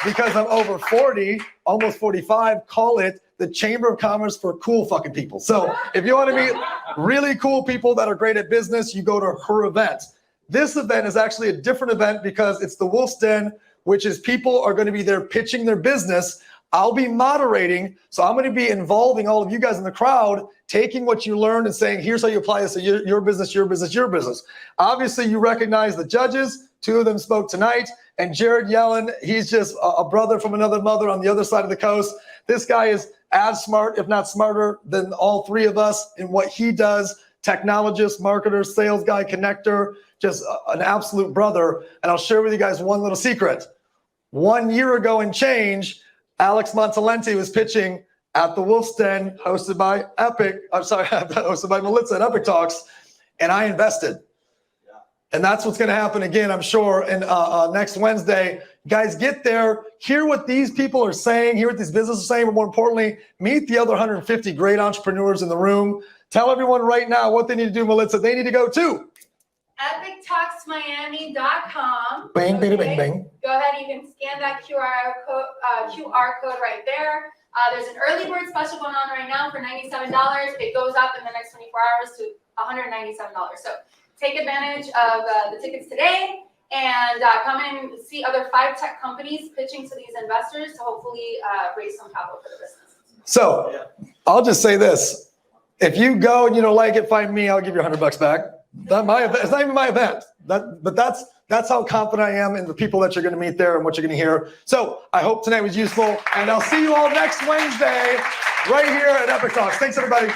Because I'm over 40, almost 45, call it the Chamber of Commerce for cool fucking people. So if you want to meet really cool people that are great at business, you go to her event. This event is actually a different event because it's the Wolf's Den, which is people are going to be there pitching their business. I'll be moderating, so I'm going to be involving all of you guys in the crowd, taking what you learned and saying, here's how you apply this to your business, your business, your business. Obviously, you recognize the judges. 2 of them spoke tonight. And Jared Yellen, he's just a brother from another mother on the other side of the coast. This guy is as smart, if not smarter, than all 3 of us in what he does. Technologist, marketer, sales guy, connector, just an absolute brother. And I'll share with you guys one little secret. 1 year ago and change, Alex Montalenti was pitching at the Wolf's Den, hosted by Melissa at Epic Talks, and I invested. And that's what's going to happen again, I'm sure, and next Wednesday. Guys, get there, hear what these people are saying, hear what these businesses are saying, but more importantly, meet the other 150 great entrepreneurs in the room. Tell everyone right now what they need to do, Melissa. They need to go to epictalksmiami.com. Bing, bing, Okay? bing, bing. Go ahead, you can scan that QR code right there. There's an early bird special going on right now for $97. It goes up in the next 24 hours to $197. So take advantage of the tickets today and come in and see other 5 tech companies pitching to these investors to hopefully raise some capital for the business. So I'll just say this. If you go and you don't like it, find me, I'll give you $100 back. Not my event. It's not even my event. But that's how confident I am in the people that you're going to meet there and what you're going to hear. So I hope tonight was useful, and I'll see you all next Wednesday right here at Epic Talks. Thanks, everybody.